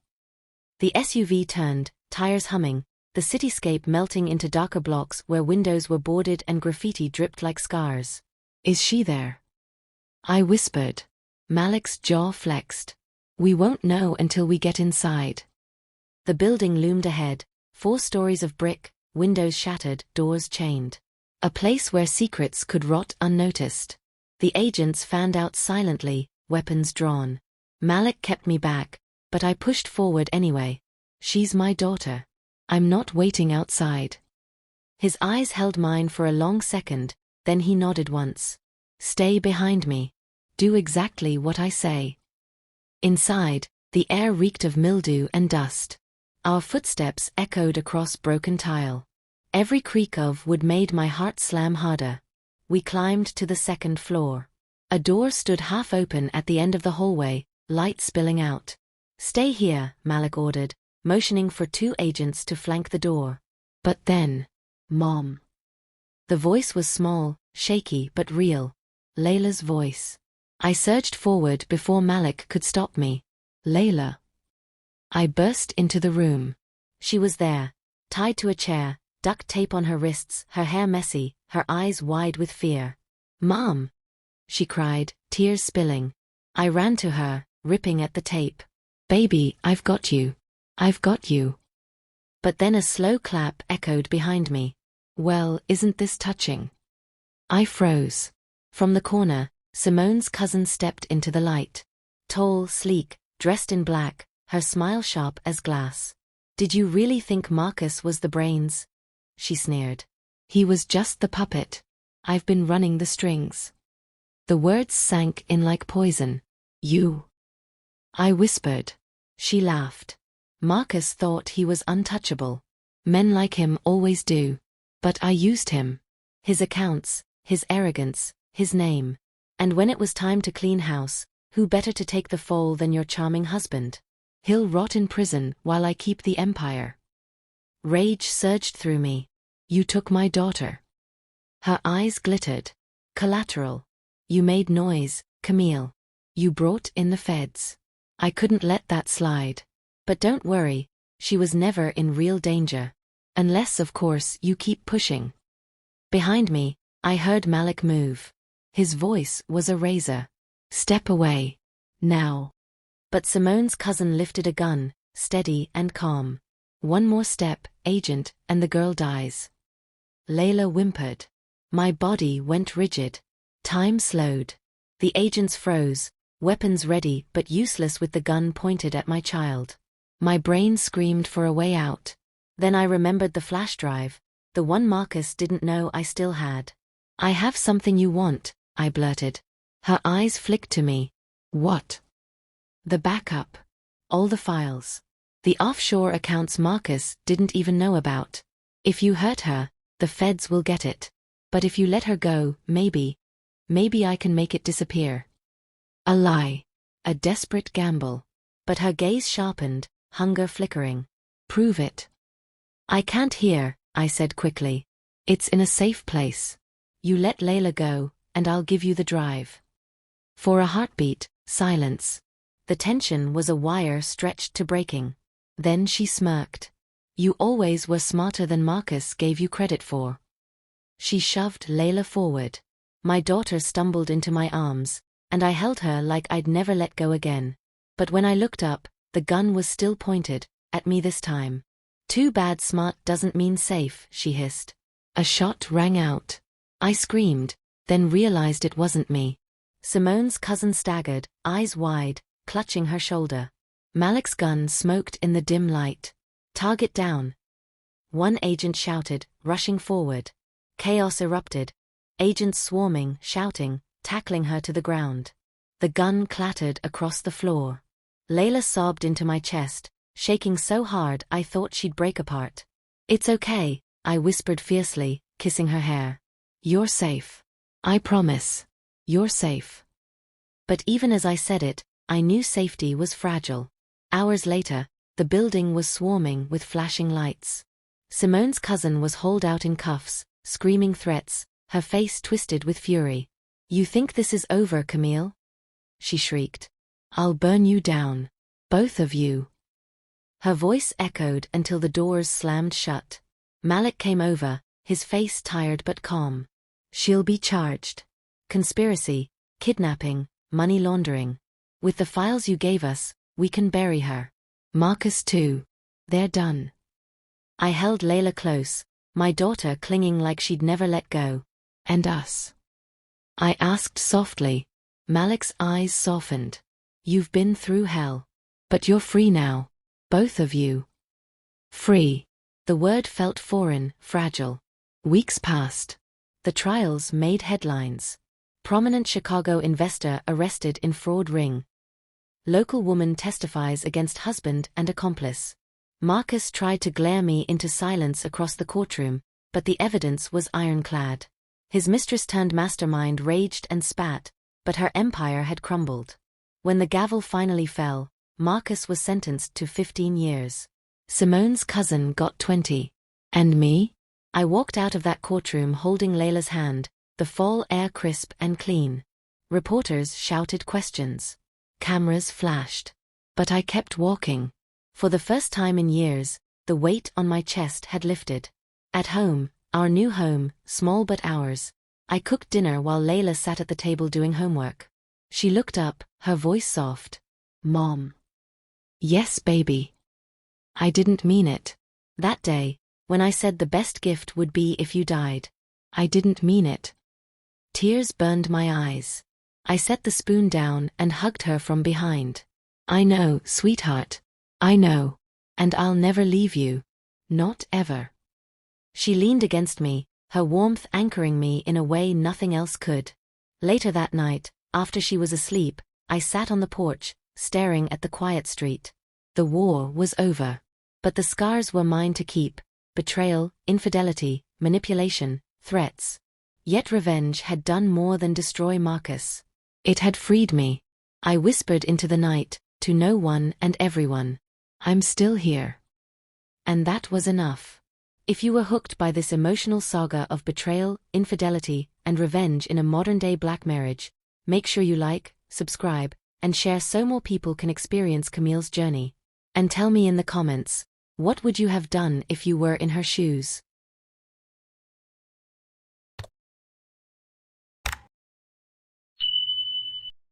The SUV turned, tires humming, the cityscape melting into darker blocks where windows were boarded and graffiti dripped like scars. "Is she there?" I whispered. Malik's jaw flexed. "We won't know until we get inside." The building loomed ahead, 4 stories of brick, windows shattered, doors chained. A place where secrets could rot unnoticed. The agents fanned out silently, weapons drawn. Malik kept me back, but I pushed forward anyway. "She's my daughter. I'm not waiting outside." His eyes held mine for a long second, then he nodded once. "Stay behind me. Do exactly what I say." Inside, the air reeked of mildew and dust. Our footsteps echoed across broken tile. Every creak of wood made my heart slam harder. We climbed to the 2nd floor. A door stood half open at the end of the hallway, light spilling out. "Stay here," Malik ordered, motioning for 2 agents to flank the door. But then, "Mom." The voice was small, shaky but real. Layla's voice. I surged forward before Malik could stop me. "Layla." I burst into the room. She was there, tied to a chair, duct tape on her wrists, her hair messy, her eyes wide with fear. "Mom!" she cried, tears spilling. I ran to her, ripping at the tape. "Baby, I've got you. I've got you." But then a slow clap echoed behind me. "Well, isn't this touching?" I froze. From the corner, Simone's cousin stepped into the light. Tall, sleek, dressed in black, her smile sharp as glass. "Did you really think Marcus was the brains?" she sneered. "He was just the puppet. I've been running the strings." The words sank in like poison. "You." I whispered. She laughed. "Marcus thought he was untouchable. Men like him always do. But I used him. His accounts, his arrogance, his name. And when it was time to clean house, who better to take the fall than your charming husband? He'll rot in prison while I keep the empire." Rage surged through me. "You took my daughter." Her eyes glittered. "Collateral. You made noise, Camille. You brought in the feds. I couldn't let that slide. But don't worry, she was never in real danger. Unless, of course, you keep pushing." Behind me, I heard Malik move. His voice was a razor. "Step away. Now." But Simone's cousin lifted a gun, steady and calm. "One more step, agent, and the girl dies." Layla whimpered. My body went rigid. Time slowed. The agents froze, weapons ready but useless with the gun pointed at my child. My brain screamed for a way out. Then I remembered the flash drive, the one Marcus didn't know I still had. "I have something you want," I blurted. Her eyes flicked to me. What? The backup. All the files. The offshore accounts Marcus didn't even know about. If you hurt her, the feds will get it. But if you let her go, maybe I can make it disappear. A lie. A desperate gamble. But her gaze sharpened, hunger flickering. Prove it. I can't hear, I said quickly. It's in a safe place. You let Layla go, and I'll give you the drive. For a heartbeat, silence. The tension was a wire stretched to breaking. Then she smirked. You always were smarter than Marcus gave you credit for. She shoved Layla forward. My daughter stumbled into my arms, and I held her like I'd never let go again. But when I looked up, the gun was still pointed, at me this time. Too bad smart doesn't mean safe, she hissed. A shot rang out. I screamed, then realized it wasn't me. Simone's cousin staggered, eyes wide, clutching her shoulder. Malik's gun smoked in the dim light. Target down. One agent shouted, rushing forward. Chaos erupted. Agents swarming, shouting, tackling her to the ground. The gun clattered across the floor. Layla sobbed into my chest, shaking so hard I thought she'd break apart. It's okay, I whispered fiercely, kissing her hair. You're safe. I promise. You're safe. But even as I said it, I knew safety was fragile. Hours later, the building was swarming with flashing lights. Simone's cousin was hauled out in cuffs, screaming threats, her face twisted with fury. You think this is over, Camille? She shrieked. I'll burn you down. Both of you. Her voice echoed until the doors slammed shut. Malik came over, his face tired but calm. She'll be charged. Conspiracy, kidnapping, money laundering. With the files you gave us, we can bury her. Marcus too. They're done. I held Layla close, my daughter clinging like she'd never let go. And us? I asked softly. Malik's eyes softened. You've been through hell. But you're free now. Both of you. Free. The word felt foreign, fragile. Weeks passed. The trials made headlines. Prominent Chicago investor arrested in fraud ring. Local woman testifies against husband and accomplice. Marcus tried to glare me into silence across the courtroom, but the evidence was ironclad. His mistress-turned-mastermind raged and spat, but her empire had crumbled. When the gavel finally fell, Marcus was sentenced to 15 years. Simone's cousin got 20. And me? I walked out of that courtroom holding Layla's hand, the fall air crisp and clean. Reporters shouted questions. Cameras flashed. But I kept walking. For the first time in years, the weight on my chest had lifted. At home, our new home, small but ours, I cooked dinner while Layla sat at the table doing homework. She looked up, her voice soft. Mom. Yes, baby. I didn't mean it. That day, when I said the best gift would be if you died, I didn't mean it. Tears burned my eyes. I set the spoon down and hugged her from behind. I know, sweetheart. I know. And I'll never leave you. Not ever. She leaned against me, her warmth anchoring me in a way nothing else could. Later that night, after she was asleep, I sat on the porch, staring at the quiet street. The war was over. But the scars were mine to keep. Betrayal, infidelity, manipulation, threats. Yet revenge had done more than destroy Marcus. It had freed me. I whispered into the night, to no one and everyone. I'm still here. And that was enough. If you were hooked by this emotional saga of betrayal, infidelity, and revenge in a modern-day black marriage, make sure you like, subscribe, and share so more people can experience Camille's journey. And tell me in the comments, what would you have done if you were in her shoes?